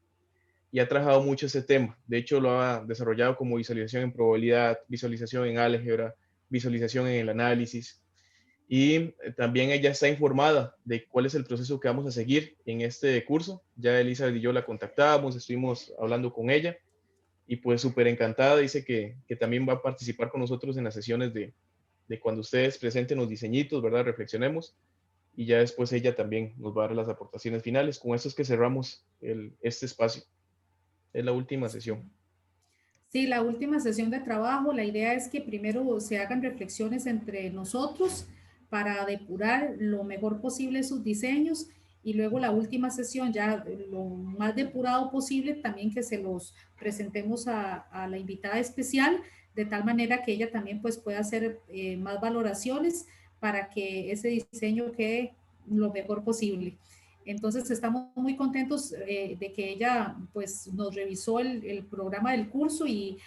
Y ha trabajado mucho ese tema. De hecho, lo ha desarrollado como visualización en probabilidad, visualización en álgebra, visualización en el análisis. Y también ella está informada de cuál es el proceso que vamos a seguir en este curso. Ya Elizabeth y yo la contactamos, estuvimos hablando con ella y pues súper encantada. Dice que también va a participar con nosotros en las sesiones de cuando ustedes presenten los diseñitos, ¿verdad? Reflexionemos. Y ya después ella también nos va a dar las aportaciones finales. Con esto es que cerramos este espacio. Es la última sesión.
Sí, la última sesión de trabajo, la idea es que primero se hagan reflexiones entre nosotros para depurar lo mejor posible sus diseños y luego la última sesión ya lo más depurado posible también que se los presentemos a la invitada especial de tal manera que ella también pues pueda hacer más valoraciones para que ese diseño quede lo mejor posible. Entonces estamos muy contentos de que ella pues nos revisó el programa del curso y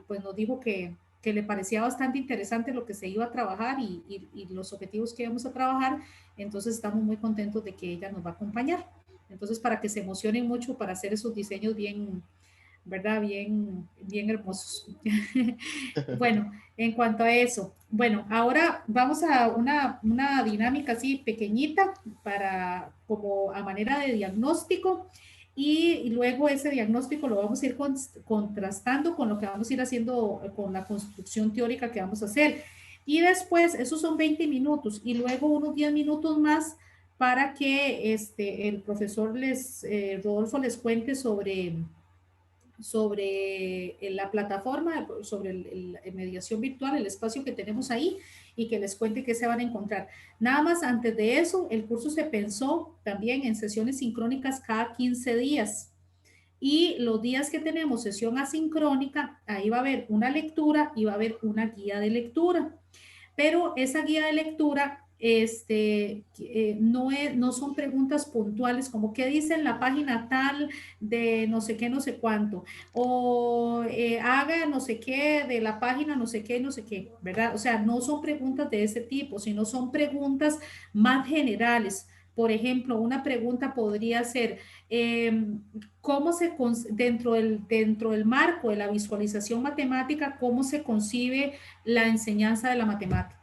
pues nos dijo que le parecía bastante interesante lo que se iba a trabajar y los objetivos que íbamos a trabajar. Entonces estamos muy contentos de que ella nos va a acompañar. Entonces para que se emocionen mucho para hacer esos diseños bien, ¿verdad? Bien, bien hermosos. Bueno, en cuanto a eso, bueno, ahora vamos a una dinámica así pequeñita para como a manera de diagnóstico y luego ese diagnóstico lo vamos a ir contrastando con lo que vamos a ir haciendo con la construcción teórica que vamos a hacer. Y después, esos son 20 minutos y luego unos 10 minutos más para que el profesor Rodolfo les cuente sobre la plataforma, sobre mediación virtual, el espacio que tenemos ahí y que les cuente qué se van a encontrar. Nada más antes de eso, el curso se pensó también en sesiones sincrónicas cada 15 días. Y los días que tenemos sesión asincrónica, ahí va a haber una lectura y va a haber una guía de lectura. Pero esa guía de lectura no son preguntas puntuales como qué dice en la página tal de no sé qué, no sé cuánto, o haga no sé qué de la página no sé qué, no sé qué, ¿verdad? O sea, no son preguntas de ese tipo, sino son preguntas más generales. Por ejemplo, una pregunta podría ser, ¿cómo dentro del marco de la visualización matemática, cómo se concibe la enseñanza de la matemática?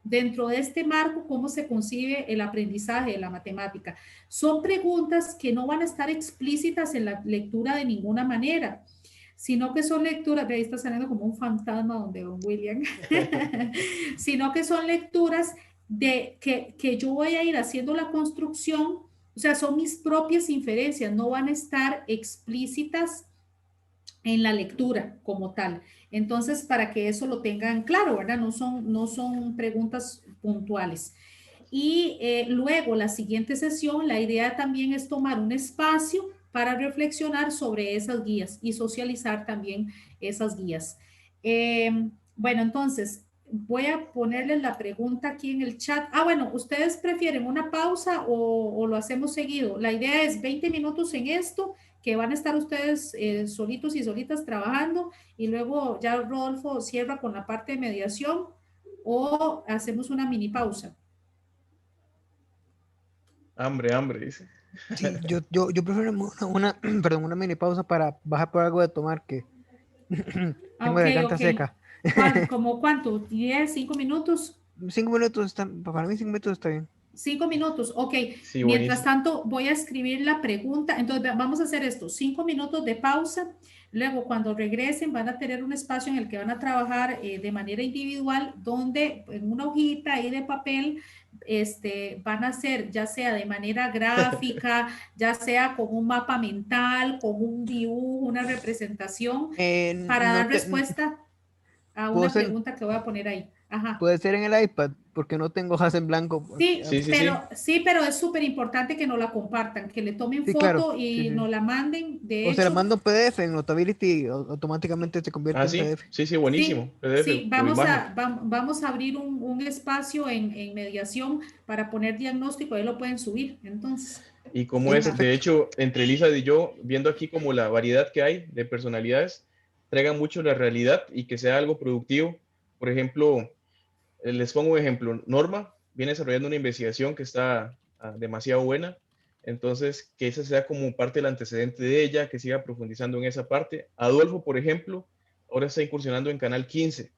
Dentro de este marco, ¿cómo se concibe el aprendizaje de la matemática? Son preguntas que no van a estar explícitas en la lectura de ninguna manera, sino que son lecturas, de ahí está saliendo como un fantasma donde don William, sino que son lecturas de que yo voy a ir haciendo la construcción, o sea, son mis propias inferencias, no van a estar explícitas en la lectura como tal. Entonces, para que eso lo tengan claro, ¿verdad? No son preguntas puntuales. Y luego, la siguiente sesión, la idea también es tomar un espacio para reflexionar sobre esas guías y socializar también esas guías. Bueno, entonces, voy a ponerles la pregunta aquí en el chat. Bueno, ¿ustedes prefieren una pausa o lo hacemos seguido? La idea es 20 minutos en esto, que van a estar ustedes solitos y solitas trabajando y luego ya Rodolfo cierra con la parte de mediación o hacemos una mini pausa.
Hambre, dice.
Sí, yo prefiero perdón, una mini pausa para bajar por algo de tomar que tengo la garganta seca.
¿Cómo cuánto? ¿10, 5 minutos?
5 minutos, para mí 5 minutos está bien.
5 minutos, ok.
Sí,
Mientras
buenísimo.
tanto, voy a escribir la pregunta. Entonces, vamos a hacer esto, 5 minutos de pausa. Luego, cuando regresen, van a tener un espacio en el que van a trabajar de manera individual, donde en una hojita ahí de papel, van a hacer, ya sea de manera gráfica, ya sea con un mapa mental, con un dibujo, una representación, para dar respuesta a una pregunta que voy a poner ahí. Ajá.
Puede ser en el iPad, porque no tengo hojas en blanco.
Sí, pero es súper importante que nos la compartan, que le tomen foto y nos la manden. De hecho,
se la mando en PDF en Notability, automáticamente se convierte en PDF.
Sí, buenísimo. PDF,
sí, vamos a abrir un espacio en mediación para poner diagnóstico, ahí lo pueden subir, entonces.
Y como de hecho, entre Elisa y yo, viendo aquí como la variedad que hay de personalidades, traigan mucho la realidad y que sea algo productivo. Por ejemplo, les pongo un ejemplo. Norma viene desarrollando una investigación que está demasiado buena. Entonces, que esa sea como parte del antecedente de ella, que siga profundizando en esa parte. Adolfo, por ejemplo, ahora está incursionando en Canal 15.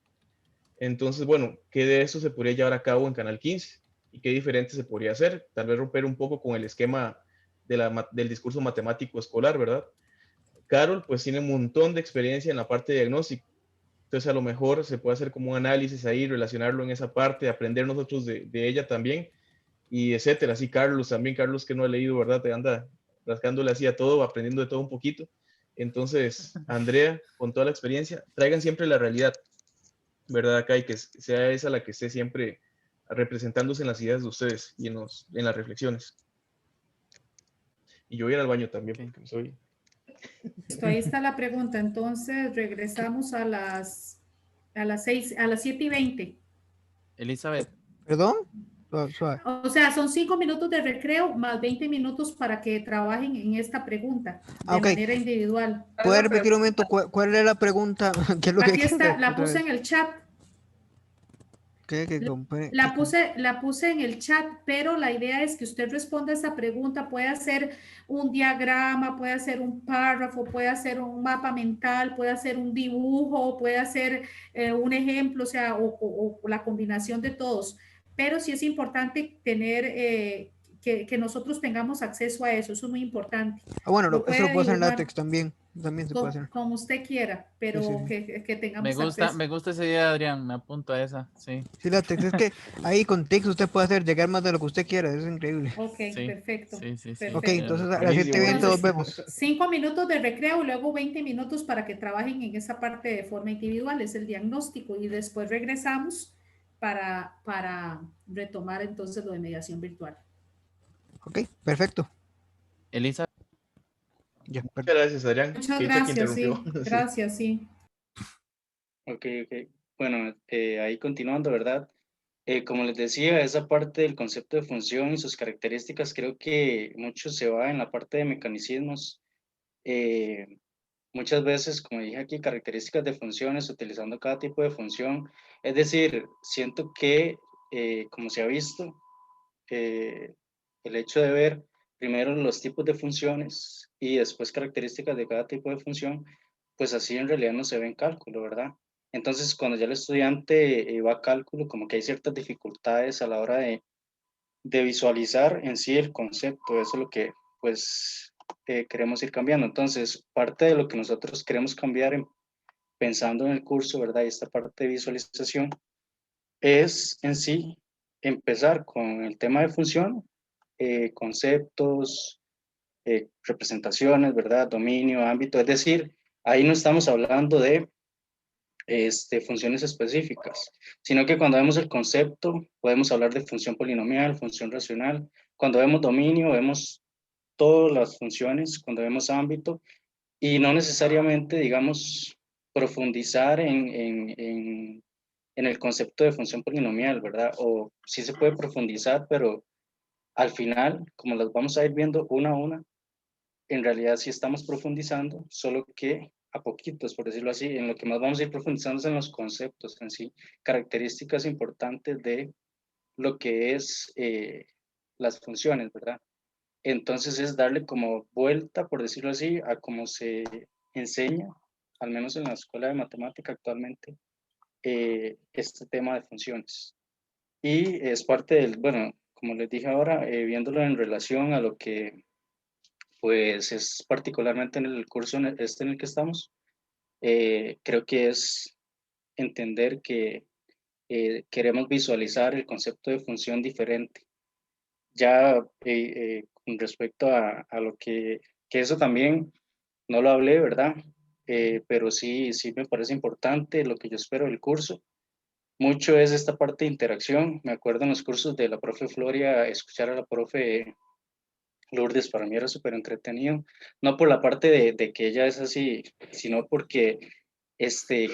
Entonces, bueno, ¿qué de eso se podría llevar a cabo en Canal 15? ¿Y qué diferente se podría hacer? Tal vez romper un poco con el esquema del discurso matemático escolar, ¿verdad? Carol, pues tiene un montón de experiencia en la parte de diagnóstico. Entonces, a lo mejor se puede hacer como un análisis ahí, relacionarlo en esa parte, aprender nosotros de ella también, y etcétera. Así Carlos también, Carlos que no ha leído, ¿verdad? Te anda rascándole así a todo, aprendiendo de todo un poquito. Entonces, Andrea, con toda la experiencia, traigan siempre la realidad, ¿verdad? Acá, y que sea esa la que esté siempre representándose en las ideas de ustedes y en las reflexiones. Y yo voy a ir al baño también,
Ok.
porque soy...
Listo, ahí está la pregunta. Entonces regresamos a las 6, a las 7:20.
Elizabeth,
¿Perdón? Suave.
O sea, son 5 minutos de recreo más 20 minutos para que trabajen en esta pregunta de
Ok.
manera individual.
¿Puede repetir un momento cuál era la pregunta? ¿Qué es lo que hay
Aquí
que
está,
hacer?
la
Otra
puse
vez.
en el chat.
¿Qué
La puse en el chat, pero la idea es que usted responda a esa pregunta. Puede hacer un diagrama, puede hacer un párrafo, puede hacer un mapa mental, puede hacer un dibujo, puede hacer un ejemplo, o sea, o la combinación de todos. Pero sí es importante tener, que nosotros tengamos acceso a eso. Eso es muy importante.
bueno,
Lo
esto lo
puede
puedo hacer en
dibujar
látex también. También se puede hacer.
como usted quiera,
Sí, sí,
pero
sí.
que tengamos acceso.
me gusta esa idea, Adrián, me apunto a esa, sí,
Sí, látex. Es que ahí con texto usted puede hacer llegar más de lo que usted quiera. Es increíble.
Ok,
sí,
perfecto.
sí,
Ok,
Perfecto.
entonces a las
Buenísimo,
7:20
buenísimo.
nos
Entonces,
vemos.
5 minutos de recreo, luego 20 minutos para que trabajen en esa parte de forma individual, es el diagnóstico, y después regresamos para retomar entonces lo de mediación virtual.
Ok, perfecto.
Elizabeth,
Ya,
Muchas gracias, Adrián.
Muchas
Qué dicha que
gracias,
interrumpió.
sí,
Sí.
gracias, sí.
Ok, ok. Bueno, ahí continuando, ¿verdad? Como les decía, esa parte del concepto de función y sus características, creo que mucho se va en la parte de mecanicismos. Eh, Muchas veces, como dije aquí, características de funciones, utilizando cada tipo de función. Es decir, siento que, como se ha visto, eh, el hecho de ver primero los tipos de funciones y después características de cada tipo de función, pues así en realidad no se ve en cálculo, ¿verdad? Entonces, cuando ya el estudiante va a cálculo, como que hay ciertas dificultades a la hora de visualizar en sí el concepto. Eso es lo que, pues, queremos ir cambiando. Entonces, parte de lo que nosotros queremos cambiar pensando en el curso, ¿verdad? Y esta parte de visualización es en sí empezar con el tema de función, conceptos, representaciones, ¿verdad? Dominio, ámbito, es decir, ahí no estamos hablando de funciones específicas, sino que cuando vemos el concepto podemos hablar de función polinomial, función racional. Cuando vemos dominio vemos todas las funciones, cuando vemos ámbito, y no necesariamente, digamos, profundizar en el concepto de función polinomial, ¿verdad? O sí se puede profundizar, pero al final, como las vamos a ir viendo una a una, en realidad sí estamos profundizando, solo que a poquitos, por decirlo así. En lo que más vamos a ir profundizando es en los conceptos en sí, características importantes de lo que es las funciones, ¿verdad? Entonces es darle como vuelta, por decirlo así, a cómo se enseña, al menos en la escuela de matemática actualmente, este tema de funciones. Y es parte del, bueno, como les dije ahora, viéndolo en relación a lo que pues es particularmente en el curso en el que estamos, creo que es entender que queremos visualizar el concepto de función diferente. Ya con respecto a lo que eso también no lo hablé, ¿verdad? Pero sí, sí me parece importante lo que yo espero del curso. Mucho es esta parte de interacción. Me acuerdo en los cursos de la profe Floria, escuchar a la profe Lourdes para mí era súper entretenido, no por la parte de que ella es así, sino porque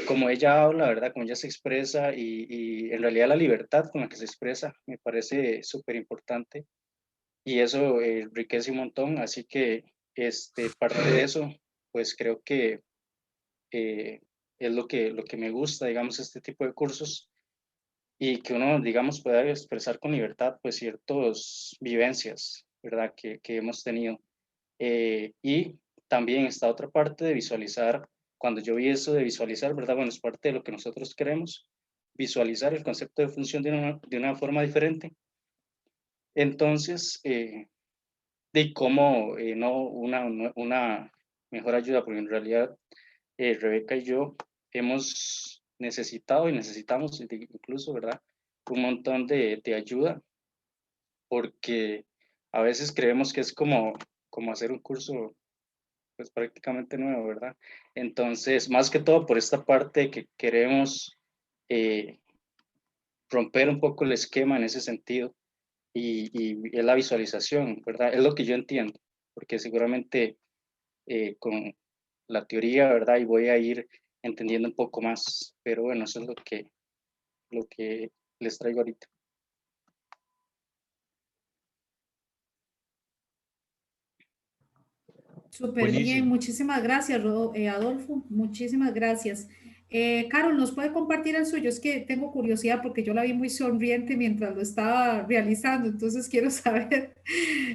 como ella habla, ¿verdad? Como ella se expresa y en realidad la libertad con la que se expresa me parece súper importante y eso enriquece un montón, así que parte de eso, pues creo que es lo que me gusta, digamos, este tipo de cursos y que uno, digamos, pueda expresar con libertad, pues, ciertas vivencias, ¿verdad? Que hemos tenido. Y también esta otra parte de visualizar, cuando yo vi eso de visualizar, ¿verdad? Bueno, es parte de lo que nosotros queremos, visualizar el concepto de función de una forma diferente. Entonces, de cómo no una mejor ayuda, porque en realidad Rebeca y yo hemos necesitado y necesitamos incluso, ¿verdad? Un montón de ayuda, porque a veces creemos que es como hacer un curso pues prácticamente nuevo, ¿verdad? Entonces, más que todo por esta parte que queremos romper un poco el esquema en ese sentido, y es la visualización, ¿verdad? Es lo que yo entiendo, porque seguramente con la teoría, ¿verdad? Y voy a ir entendiendo un poco más, pero bueno, eso es lo que les traigo ahorita.
Súper bien,
Buenísimo.
muchísimas gracias, Adolfo, muchísimas gracias. Carol, ¿nos puede compartir el suyo? Es que tengo curiosidad porque yo la vi muy sonriente mientras lo estaba realizando, entonces quiero saber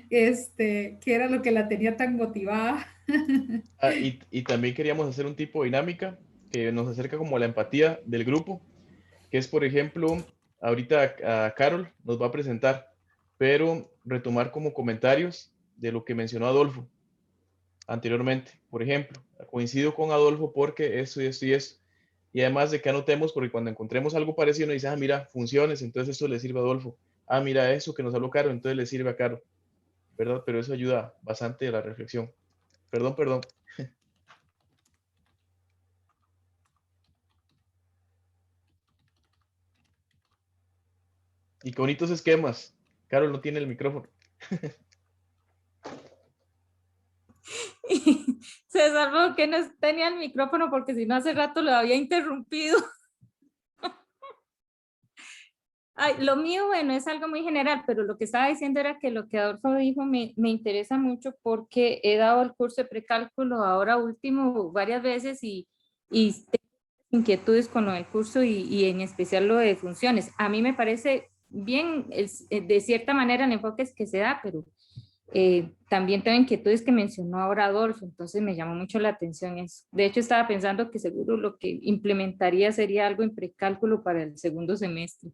qué era lo que la tenía tan motivada.
Y también queríamos hacer un tipo de dinámica que nos acerca como a la empatía del grupo, que es, por ejemplo, ahorita a Carol nos va a presentar, pero retomar como comentarios de lo que mencionó Adolfo anteriormente. Por ejemplo, coincido con Adolfo porque esto y esto y esto. Y además de que anotemos, porque cuando encontremos algo parecido nos dice, ah, mira, funciones, entonces eso le sirve a Adolfo. Ah, mira, eso que nos habló Caro, entonces le sirve a Caro, ¿verdad? Pero eso ayuda bastante a la reflexión. Perdón. Y qué bonitos esquemas. Carol no tiene el micrófono.
Se salvó que no tenía el micrófono porque si no hace rato lo había interrumpido. Ay, lo mío, bueno, es algo muy general, pero lo que estaba diciendo era que lo que Adolfo dijo me interesa mucho porque he dado el curso de precálculo ahora último varias veces y tengo inquietudes con lo del curso y en especial lo de funciones. A mí me parece bien, de cierta manera, el enfoque es que se da, pero también tengo inquietudes que mencionó ahora Adolfo, entonces me llamó mucho la atención eso. De hecho, estaba pensando que seguro lo que implementaría sería algo en precálculo para el segundo semestre.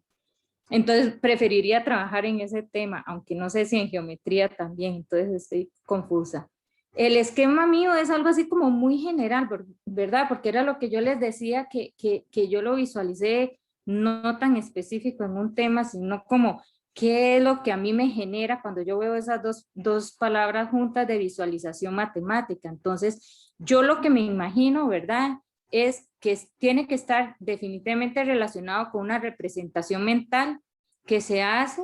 Entonces, preferiría trabajar en ese tema, aunque no sé si en geometría también, entonces estoy confusa. El esquema mío es algo así como muy general, ¿verdad? Porque era lo que yo les decía, que yo lo visualicé no tan específico en un tema, sino como qué es lo que a mí me genera cuando yo veo esas dos palabras juntas de visualización matemática. Entonces, yo lo que me imagino, ¿verdad?, es que tiene que estar definitivamente relacionado con una representación mental que se hace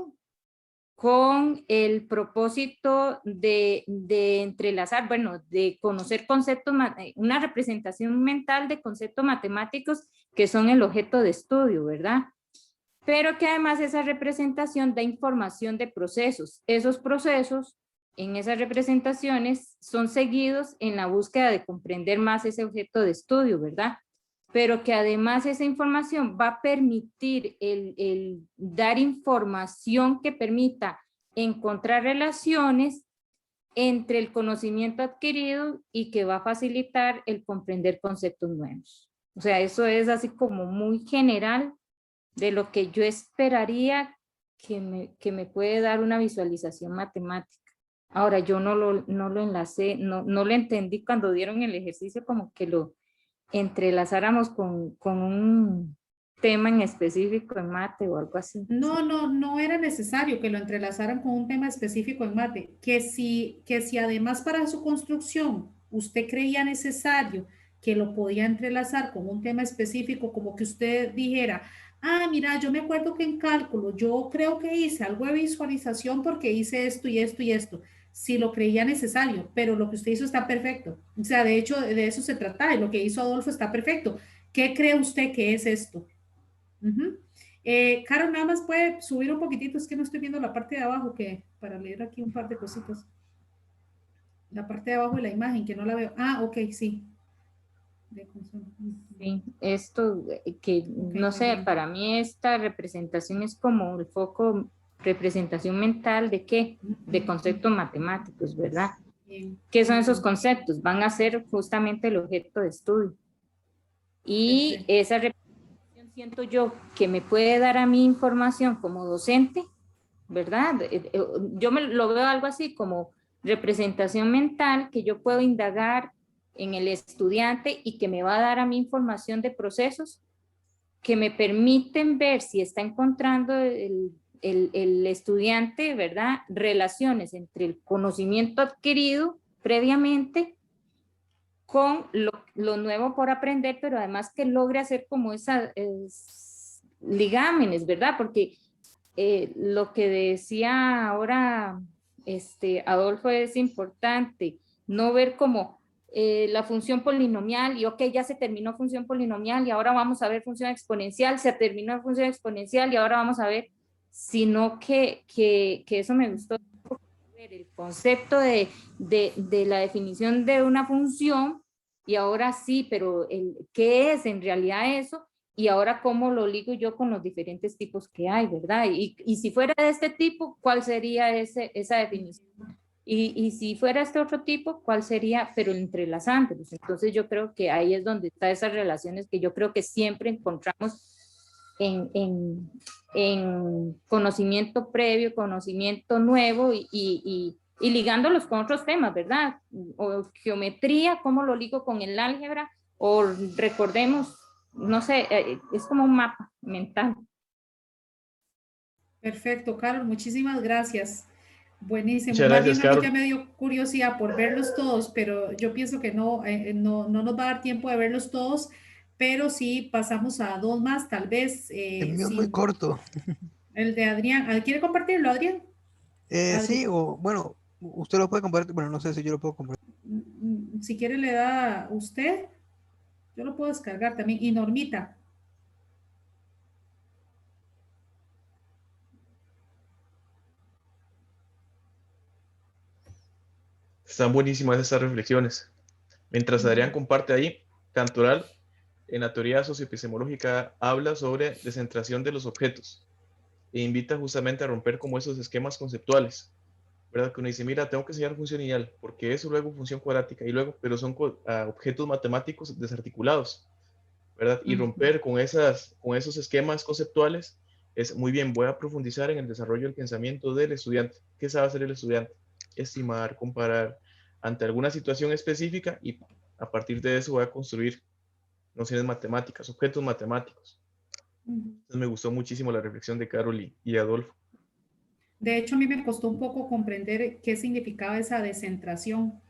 con el propósito de entrelazar, bueno, de conocer conceptos, una representación mental de conceptos matemáticos que son el objeto de estudio, ¿verdad? Pero que además esa representación da información de procesos. Esos procesos en esas representaciones son seguidos en la búsqueda de comprender más ese objeto de estudio, ¿verdad? Pero que además esa información va a permitir el dar información que permita encontrar relaciones entre el conocimiento adquirido y que va a facilitar el comprender conceptos nuevos. O sea, eso es así como muy general de lo que yo esperaría que me puede dar una visualización matemática. Ahora, yo no lo enlacé, no lo entendí cuando dieron el ejercicio como que lo entrelazáramos con un tema en específico en mate o algo así.
No era necesario que lo entrelazaran con un tema específico en mate, que si además para su construcción usted creía necesario que lo podía entrelazar con un tema específico, como que usted dijera, ah, mira, yo me acuerdo que en cálculo yo creo que hice algo de visualización porque hice esto y esto y esto, si lo creía necesario, pero lo que usted hizo está perfecto. O sea, de hecho, de eso se trata, y lo que hizo Adolfo está perfecto. ¿Qué cree usted que es esto? Caro, nada más puede subir un poquitito, es que no estoy viendo la parte de abajo, que para leer aquí un par de cositas. La parte de abajo de la imagen, que no la veo. Ah, ok, sí.
Sí, esto que no sé, para mí esta representación es como el foco, representación mental de qué, de conceptos matemáticos, ¿verdad?
Bien.
¿Qué son esos conceptos? Van a ser justamente el objeto de estudio. Y esa representación siento yo que me puede dar a mí información como docente, ¿verdad? Yo lo veo algo así como representación mental que yo puedo indagar en el estudiante y que me va a dar a mí información de procesos que me permiten ver si está encontrando el estudiante, ¿verdad? Relaciones entre el conocimiento adquirido previamente con lo nuevo por aprender, pero además que logre hacer como esas ligámenes, ¿verdad? Porque lo que decía ahora Adolfo es importante, no ver como la función polinomial y ok, ya se terminó función polinomial y ahora vamos a ver función exponencial, se terminó función exponencial y ahora vamos a ver, sino que eso me gustó, el concepto de la definición de una función y ahora sí, pero ¿qué es en realidad eso? Y ahora cómo lo ligo yo con los diferentes tipos que hay, ¿verdad? Y si fuera de este tipo, ¿cuál sería esa definición? Y si fuera este otro tipo, ¿cuál sería? Pero entrelazándolos. Entonces yo creo que ahí es donde están esas relaciones que yo creo que siempre encontramos en conocimiento previo, conocimiento nuevo y ligándolos con otros temas, ¿verdad? O geometría, ¿cómo lo ligo con el álgebra? O recordemos, no sé, es como un mapa mental.
Perfecto, Carol, muchísimas gracias. Buenísimo.
Muchas
Más
gracias,
bien a mí
Carol.
ya me dio curiosidad por verlos todos, pero yo pienso que no nos va a dar tiempo de verlos todos, pero sí pasamos a dos más, tal vez.
El mío es muy corto.
El de Adrián. ¿Quiere compartirlo, Adrián?
Sí, o bueno, usted lo puede compartir, bueno, no sé si yo lo puedo compartir.
Si quiere le da usted, yo lo puedo descargar también. Y Normita.
Están buenísimas estas reflexiones. Mientras Adrián comparte ahí, Cantoral, en la teoría socioepistemológica, habla sobre descentración de los objetos e invita justamente a romper como esos esquemas conceptuales, ¿verdad? Que uno dice, mira, tengo que enseñar función lineal, porque eso luego función cuadrática, y luego, pero son objetos matemáticos desarticulados, ¿verdad? Y romper con esos esquemas conceptuales es muy bien, voy a profundizar en el desarrollo del pensamiento del estudiante. ¿Qué sabe hacer el estudiante? Estimar, comparar ante alguna situación específica y a partir de eso voy a construir nociones matemáticas, objetos matemáticos. Entonces me gustó muchísimo la reflexión de Carol y Adolfo.
De hecho, a mí me costó un poco comprender qué significaba esa descentración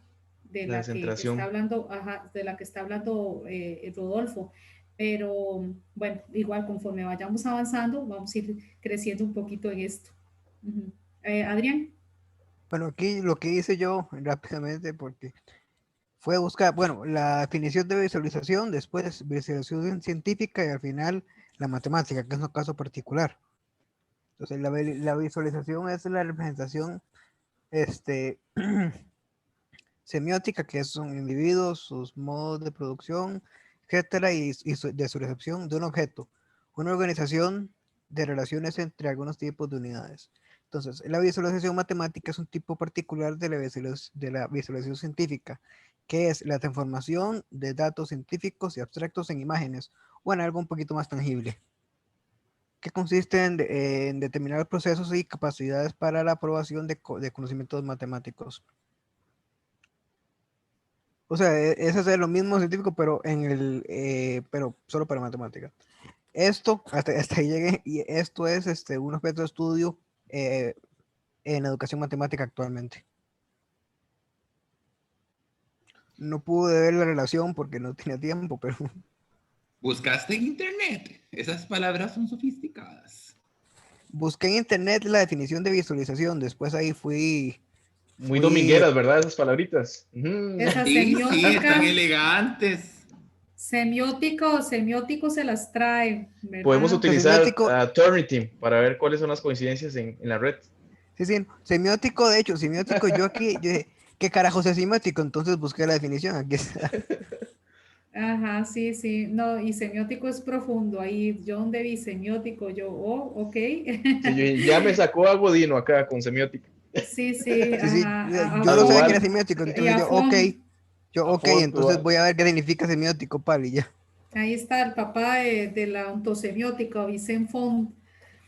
de la que está hablando, de la que está hablando Rodolfo. Pero bueno, igual conforme vayamos avanzando, vamos a ir creciendo un poquito en esto. Adrián.
Bueno, aquí lo que hice yo rápidamente, porque fue buscar, bueno, la definición de visualización, después visualización científica y al final la matemática, que es un caso particular. Entonces, la visualización es la representación semiótica, que son individuos, sus modos de producción, etcétera, y de su recepción de un objeto, una organización de relaciones entre algunos tipos de unidades. Entonces, la visualización matemática es un tipo particular de la visualización científica, que es la transformación de datos científicos y abstractos en imágenes o en algo un poquito más tangible, que consiste en determinar procesos y capacidades para la aprobación de conocimientos matemáticos. O sea, es hacer lo mismo científico, pero pero solo para matemática. Esto, hasta ahí llegué, y esto es un objeto de estudio en educación matemática actualmente. No pude ver la relación porque no tenía tiempo, pero...
Buscaste en internet. Esas palabras son sofisticadas.
Busqué en internet la definición de visualización, después ahí fui...
Muy domingueras, ¿verdad? Esas palabritas.
Esa
sí, están elegantes.
Semiótico se las trae, ¿verdad?
Podemos utilizar Turnitin para ver cuáles son las coincidencias en la red.
Sí, semiótico, de hecho, semiótico, yo aquí, ¿qué carajos es semiótico? Entonces busqué la definición, aquí está.
Ajá, sí, no, y semiótico es profundo, ahí, yo donde vi semiótico, ok.
Sí, ya me sacó a Godino acá con semiótica.
Sí,
yo no sabía que era semiótico, entonces yo, ok, entonces voy a ver qué significa semiótico, pal, y ya.
Ahí está el papá de la ontosemiótica, Vicente Font.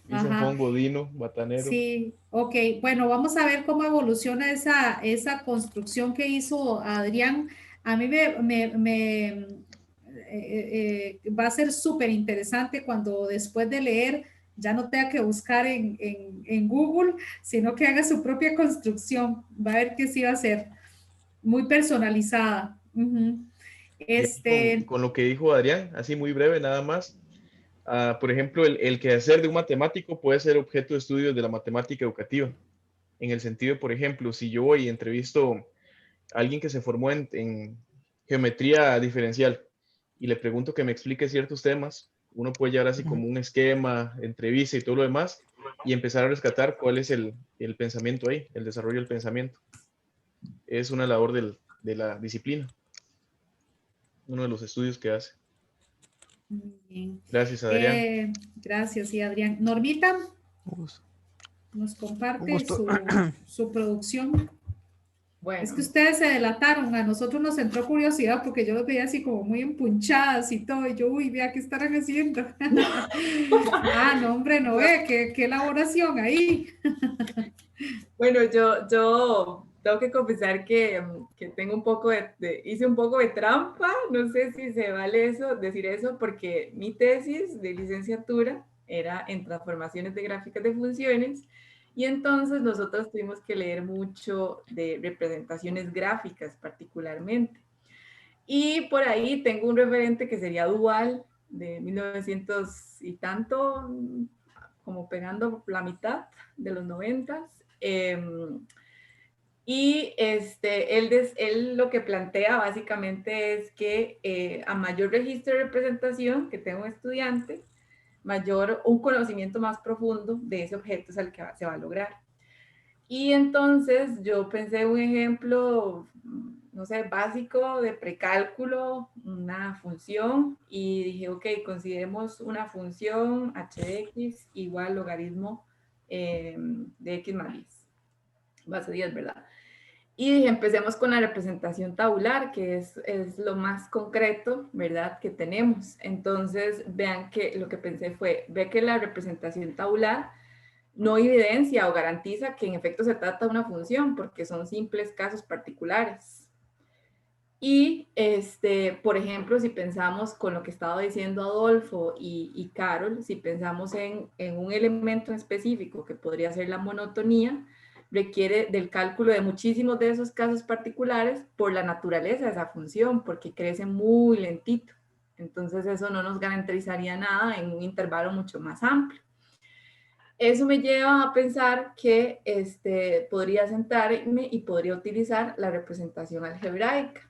Dicen
Ajá.
Fongo, Dino, Batanero.
Sí, ok. Bueno, vamos a ver cómo evoluciona esa construcción que hizo Adrián. A mí va a ser súper interesante cuando después de leer ya no tenga que buscar en Google, sino que haga su propia construcción. Va a ver que sí va a ser muy personalizada. Ujú.
Y ahí
Este,
con lo que dijo Adrián, así muy breve nada más. Por ejemplo, el quehacer de un matemático puede ser objeto de estudios de la matemática educativa. En el sentido, por ejemplo, si yo voy y entrevisto a alguien que se formó en geometría diferencial y le pregunto que me explique ciertos temas, uno puede llevar así como un esquema, entrevista y todo lo demás, y empezar a rescatar cuál es el pensamiento ahí, el desarrollo del pensamiento. Es una labor de la disciplina, uno de los estudios que hace.
muy bien.
Gracias, Adrián.
Gracias, y Adrián. Normita
Un gusto.
nos
Un
comparte
gusto.
su producción.
Bueno,
Es que ustedes se delataron, a nosotros nos entró curiosidad porque yo los veía así como muy empunchadas y todo, y yo, uy, vea, ¿qué estarán haciendo? Ah, no, hombre, no ve, qué elaboración ahí.
bueno, yo tengo que confesar que tengo un poco hice un poco de trampa, no sé si se vale decir eso, porque mi tesis de licenciatura era en transformaciones de gráficas de funciones, y entonces nosotros tuvimos que leer mucho de representaciones gráficas particularmente. Y por ahí tengo un referente que sería Dual, de 1900 y tanto, como pegando la mitad de los 90. Y él lo que plantea básicamente es que a mayor registro de representación que tenga un estudiante, mayor un conocimiento más profundo de ese objeto es el que se va a lograr. Y entonces yo pensé un ejemplo, no sé, básico de precálculo, una función, y dije, ok, consideremos una función h de x igual logaritmo de x más 10, base 10, ¿verdad? Y dije, empecemos con la representación tabular, que es lo más concreto, ¿verdad?, que tenemos. Entonces, vean que lo que pensé fue, ve que la representación tabular no evidencia o garantiza que en efecto se trata de una función, porque son simples casos particulares. Y, por ejemplo, si pensamos con lo que estaba diciendo Adolfo y Carol, si pensamos en un elemento específico que podría ser la monotonía, requiere del cálculo de muchísimos de esos casos particulares por la naturaleza de esa función, porque crece muy lentito. Entonces eso no nos garantizaría nada en un intervalo mucho más amplio. Eso me lleva a pensar que podría sentarme y podría utilizar la representación algebraica.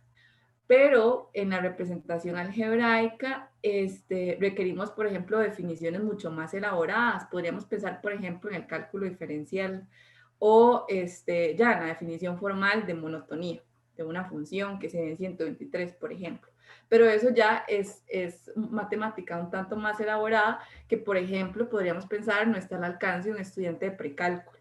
Pero en la representación algebraica requerimos, por ejemplo, definiciones mucho más elaboradas. Podríamos pensar, por ejemplo, en el cálculo diferencial o ya en la definición formal de monotonía de una función que se ve en 123, por ejemplo. Pero eso ya es matemática un tanto más elaborada que, por ejemplo, podríamos pensar no está al alcance de un estudiante de precálculo.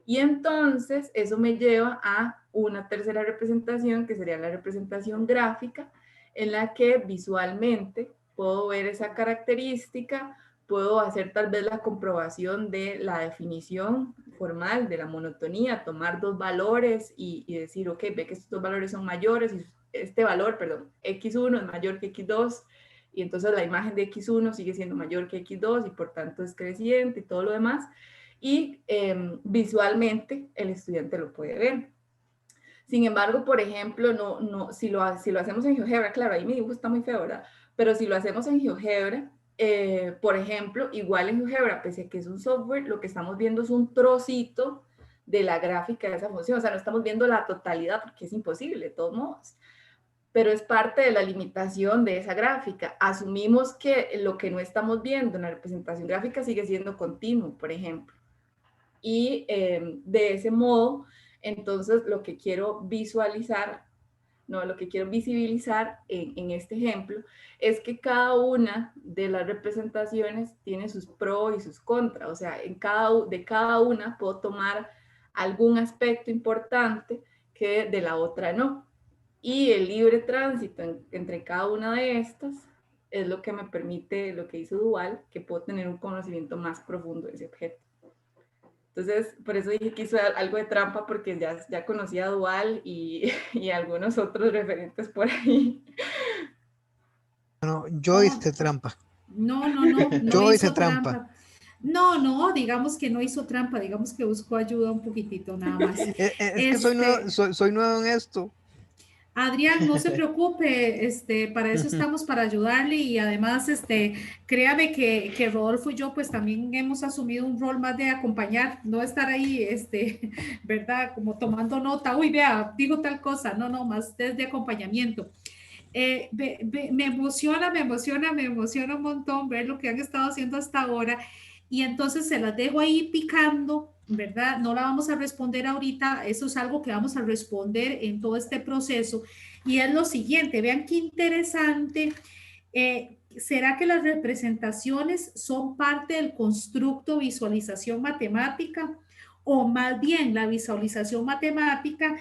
Y entonces eso me lleva a una tercera representación, que sería la representación gráfica, en la que visualmente puedo ver esa característica, puedo hacer tal vez la comprobación de la definición formal de la monotonía, tomar dos valores y decir, ok, ve que estos dos valores son mayores y este valor, perdón, x1 es mayor que x2, y entonces la imagen de x1 sigue siendo mayor que x2 y por tanto es creciente y todo lo demás. Y visualmente el estudiante lo puede ver. Sin embargo, por ejemplo, si lo hacemos en GeoGebra, claro, ahí mi dibujo está muy feo, ¿verdad? Pero si lo hacemos en GeoGebra, por ejemplo, igual en GeoGebra, pese a que es un software, lo que estamos viendo es un trocito de la gráfica de esa función. O sea, no estamos viendo la totalidad porque es imposible, de todos modos. Pero es parte de la limitación de esa gráfica. Asumimos que lo que no estamos viendo en la representación gráfica sigue siendo continuo, por ejemplo. Y de ese modo, entonces lo que quiero visualizar, no, lo que quiero visibilizar en este ejemplo es que cada una de las representaciones tiene sus pros y sus contras. O sea, de cada una puedo tomar algún aspecto importante que de la otra no. Y el libre tránsito entre cada una de estas es lo que me permite, lo que hizo Dual, que puedo tener un conocimiento más profundo de ese objeto. Entonces, por eso dije que hizo algo de trampa, porque ya conocía a Dual y algunos otros referentes por ahí.
No, yo
No,
hice trampa.
no
Yo hice
hizo
trampa.
trampa. No, digamos que no hizo trampa, digamos que buscó ayuda un poquitito nada más.
Es que soy nuevo,
Este,
soy nuevo en esto.
Adrián, no se preocupe, para eso estamos, para ayudarle y además, créame que Rodolfo y yo pues también hemos asumido un rol más de acompañar, no estar ahí, ¿verdad? Como tomando nota, uy, vea, digo tal cosa, no, más desde acompañamiento. Me emociona, me emociona un montón ver lo que han estado haciendo hasta ahora y entonces se las dejo ahí picando, ¿verdad? No la vamos a responder ahorita, eso es algo que vamos a responder en todo este proceso y es lo siguiente, vean qué interesante. ¿Será que las representaciones son parte del constructo visualización matemática o más bien la visualización matemática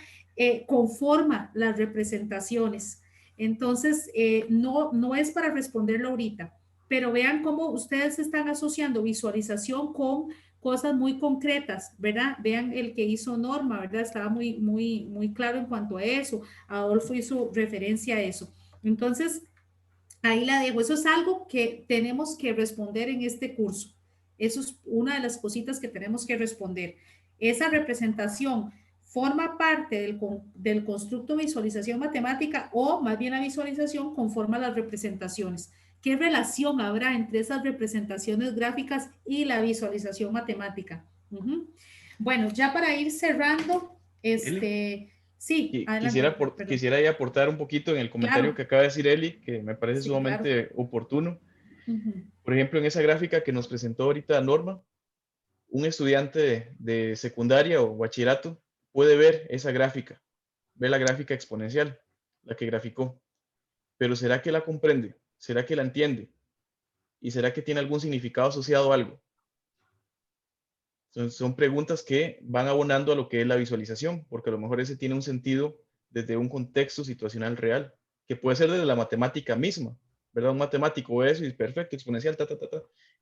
conforma las representaciones? Entonces, no es para responderlo ahorita, pero vean cómo ustedes están asociando visualización con cosas muy concretas, ¿verdad? Vean el que hizo Norma, ¿verdad? Estaba muy claro en cuanto a eso. Adolfo hizo referencia a eso. Entonces, ahí la dejo. Eso es algo que tenemos que responder en este curso. Eso es una de las cositas que tenemos que responder. Esa representación forma parte del constructo visualización matemática o más bien la visualización conforma las representaciones. ¿Qué relación habrá entre esas representaciones gráficas y la visualización matemática? Bueno, ya para ir cerrando, sí, adelante.
Quisiera ahí aportar un poquito en el comentario
Claro.
que acaba de decir Eli, que me parece
Sí,
sumamente
claro.
oportuno. Por ejemplo, en esa gráfica que nos presentó ahorita Norma, un estudiante de secundaria o bachillerato puede ver esa gráfica, ve la gráfica exponencial, la que graficó. Pero ¿será que la comprende? ¿Será que la entiende? ¿Y será que tiene algún significado asociado a algo? Son preguntas que van abonando a lo que es la visualización, porque a lo mejor ese tiene un sentido desde un contexto situacional real, que puede ser desde la matemática misma, ¿verdad? Un matemático ve eso y es perfecto, exponencial, ta.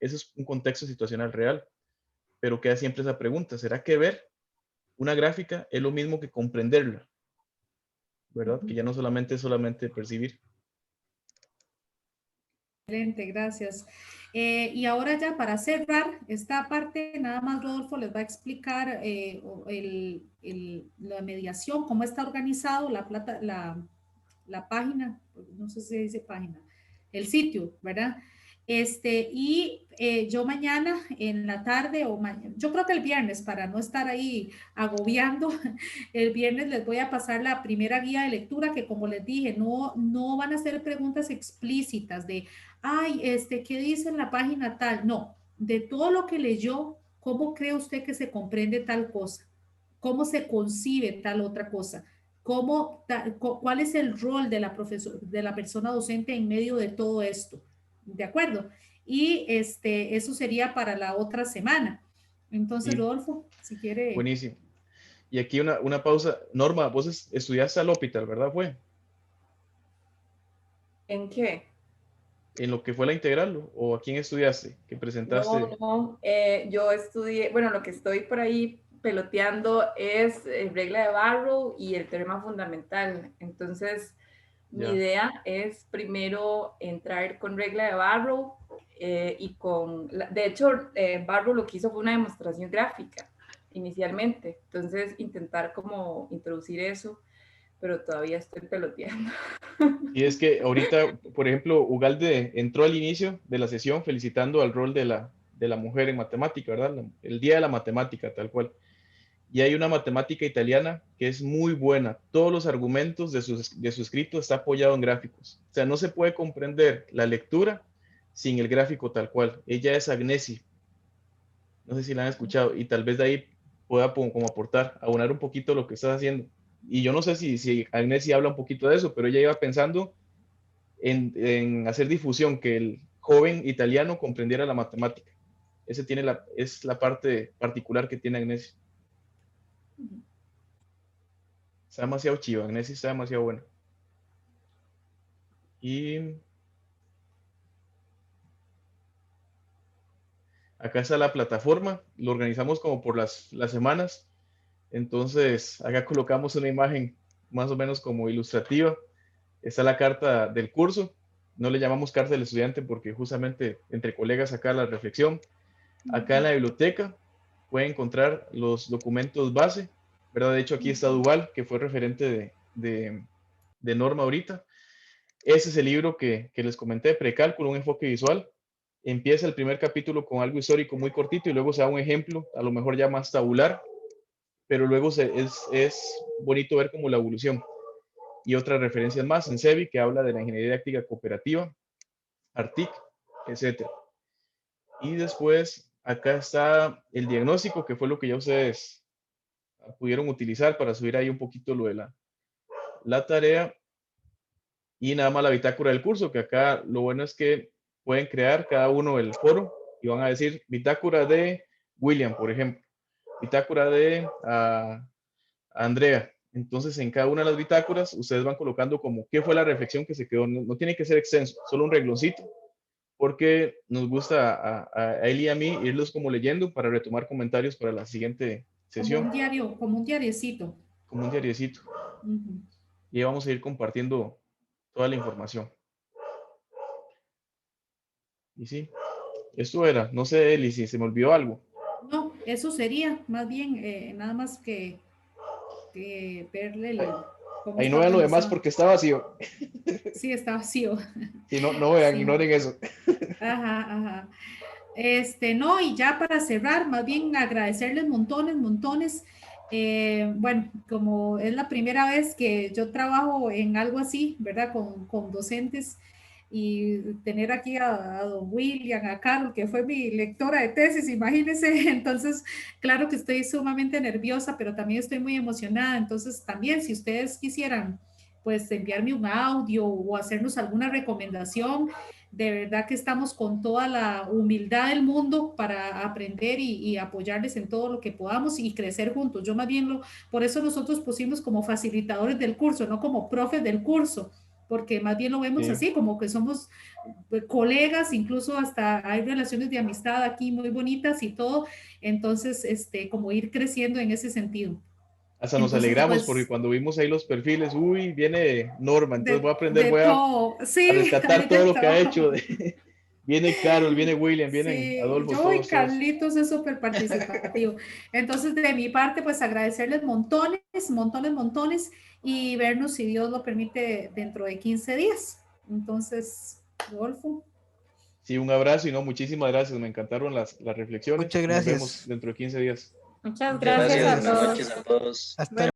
Eso es un contexto situacional real, pero queda siempre esa pregunta, ¿será que ver una gráfica es lo mismo que comprenderla? ¿Verdad? Que ya no solamente es solamente percibir.
Excelente, gracias. Y ahora ya para cerrar esta parte, nada más Rodolfo les va a explicar la mediación, cómo está organizado la página, no sé si se dice página, el sitio, ¿verdad? Yo mañana en la tarde yo creo que el viernes, para no estar ahí agobiando, el viernes les voy a pasar la primera guía de lectura que como les dije, no van a ser preguntas explícitas de ay, ¿qué dice en la página tal? No, de todo lo que leyó, ¿cómo cree usted que se comprende tal cosa? ¿Cómo se concibe tal otra cosa? ¿Cuál es el rol de de la persona docente en medio de todo esto? ¿De acuerdo? Y eso sería para la otra semana. Entonces,
Sí,
Rodolfo, si quiere.
buenísimo. Y aquí una pausa. Norma, vos estudiaste al hospital, ¿verdad? Fue
¿En qué?
en lo que fue la integral, o a quién estudiaste, que presentaste.
No, yo estudié, bueno, lo que estoy por ahí peloteando es regla de Barrow y el teorema fundamental. Entonces, mi
Ya.
idea es primero entrar con regla de Barrow de hecho, Barrow lo que hizo fue una demostración gráfica inicialmente. Entonces, intentar como introducir eso, pero todavía estoy peloteando.
Y es que ahorita, por ejemplo, Ugalde entró al inicio de la sesión felicitando al rol de la mujer en matemática, ¿verdad? El Día de la Matemática, tal cual. Y hay una matemática italiana que es muy buena. Todos los argumentos de su escrito está apoyado en gráficos. O sea, no se puede comprender la lectura sin el gráfico tal cual. Ella es Agnesi. No sé si la han escuchado y tal vez de ahí pueda como aportar, abonar un poquito lo que estás haciendo. Y yo no sé si Agnesi habla un poquito de eso, pero ella iba pensando en hacer difusión, que el joven italiano comprendiera la matemática. Es la parte particular que tiene Agnesi. Está demasiado chiva, Agnesi está demasiado bueno. Y Acá está la plataforma, lo organizamos como por las semanas. Entonces, acá colocamos una imagen más o menos como ilustrativa. Está la carta del curso. No le llamamos carta del estudiante porque justamente entre colegas acá la reflexión. Acá en la biblioteca pueden encontrar los documentos base, ¿verdad? De hecho, aquí está Duval, que fue referente de Norma ahorita. Ese es el libro que les comenté, Precálculo, un enfoque visual. Empieza el primer capítulo con algo histórico muy cortito y luego se da un ejemplo, a lo mejor ya más tabular, pero luego es bonito ver como la evolución. Y otras referencias más en SEBI, que habla de la ingeniería didáctica cooperativa, ARTIC, etc. Y después, acá está el diagnóstico, que fue lo que ya ustedes pudieron utilizar para subir ahí un poquito lo de la tarea. Y nada más la bitácora del curso, que acá lo bueno es que pueden crear cada uno el foro y van a decir bitácora de William, por ejemplo, bitácora de Andrea. Entonces, en cada una de las bitácoras, ustedes van colocando como qué fue la reflexión que se quedó. No, no tiene que ser extenso, solo un regloncito, porque nos gusta a él y a mí irlos como leyendo para retomar comentarios para la siguiente sesión.
Como un diario, como un diariecito.
Como un diariecito. Y ahí vamos a ir compartiendo toda la información. Y sí, esto era. No sé, Eli, si se me olvidó algo.
No, eso sería más bien nada más que verle el...
Ahí no vean lo demás porque está vacío.
Sí, está vacío.
Sí, no vean,
Sí.
ignoren eso.
Ajá, ajá. No, y ya para cerrar, más bien agradecerles montones. Bueno, como es la primera vez que yo trabajo en algo así, ¿verdad? Con docentes y tener aquí a don William, a Carol, que fue mi lectora de tesis, imagínense. Entonces, claro que estoy sumamente nerviosa, pero también estoy muy emocionada. Entonces, también si ustedes quisieran, pues enviarme un audio o hacernos alguna recomendación, de verdad que estamos con toda la humildad del mundo para aprender y apoyarles en todo lo que podamos y crecer juntos. Yo más bien por eso nosotros pusimos como facilitadores del curso, no como profes del curso, porque más bien lo vemos así, como que somos colegas, incluso hasta hay relaciones de amistad aquí muy bonitas y todo. Entonces, como ir creciendo en ese sentido.
Hasta nos alegramos
pues,
porque cuando vimos ahí los perfiles, uy, viene Norma, entonces voy a aprender, voy
sí,
a rescatar todo lo que ha hecho. Viene Carol, viene William, vienen
sí,
Adolfo,
yo
todos.
y Carlitos es súper participativo. Entonces, de mi parte, pues agradecerles montones y vernos, si Dios lo permite, dentro de 15 días. Entonces, Adolfo.
Sí, un abrazo y no, muchísimas gracias, me encantaron las reflexiones.
Muchas gracias.
Nos vemos dentro de 15 días.
Muchas gracias a
Buenas
todos.
noches a todos.
Hasta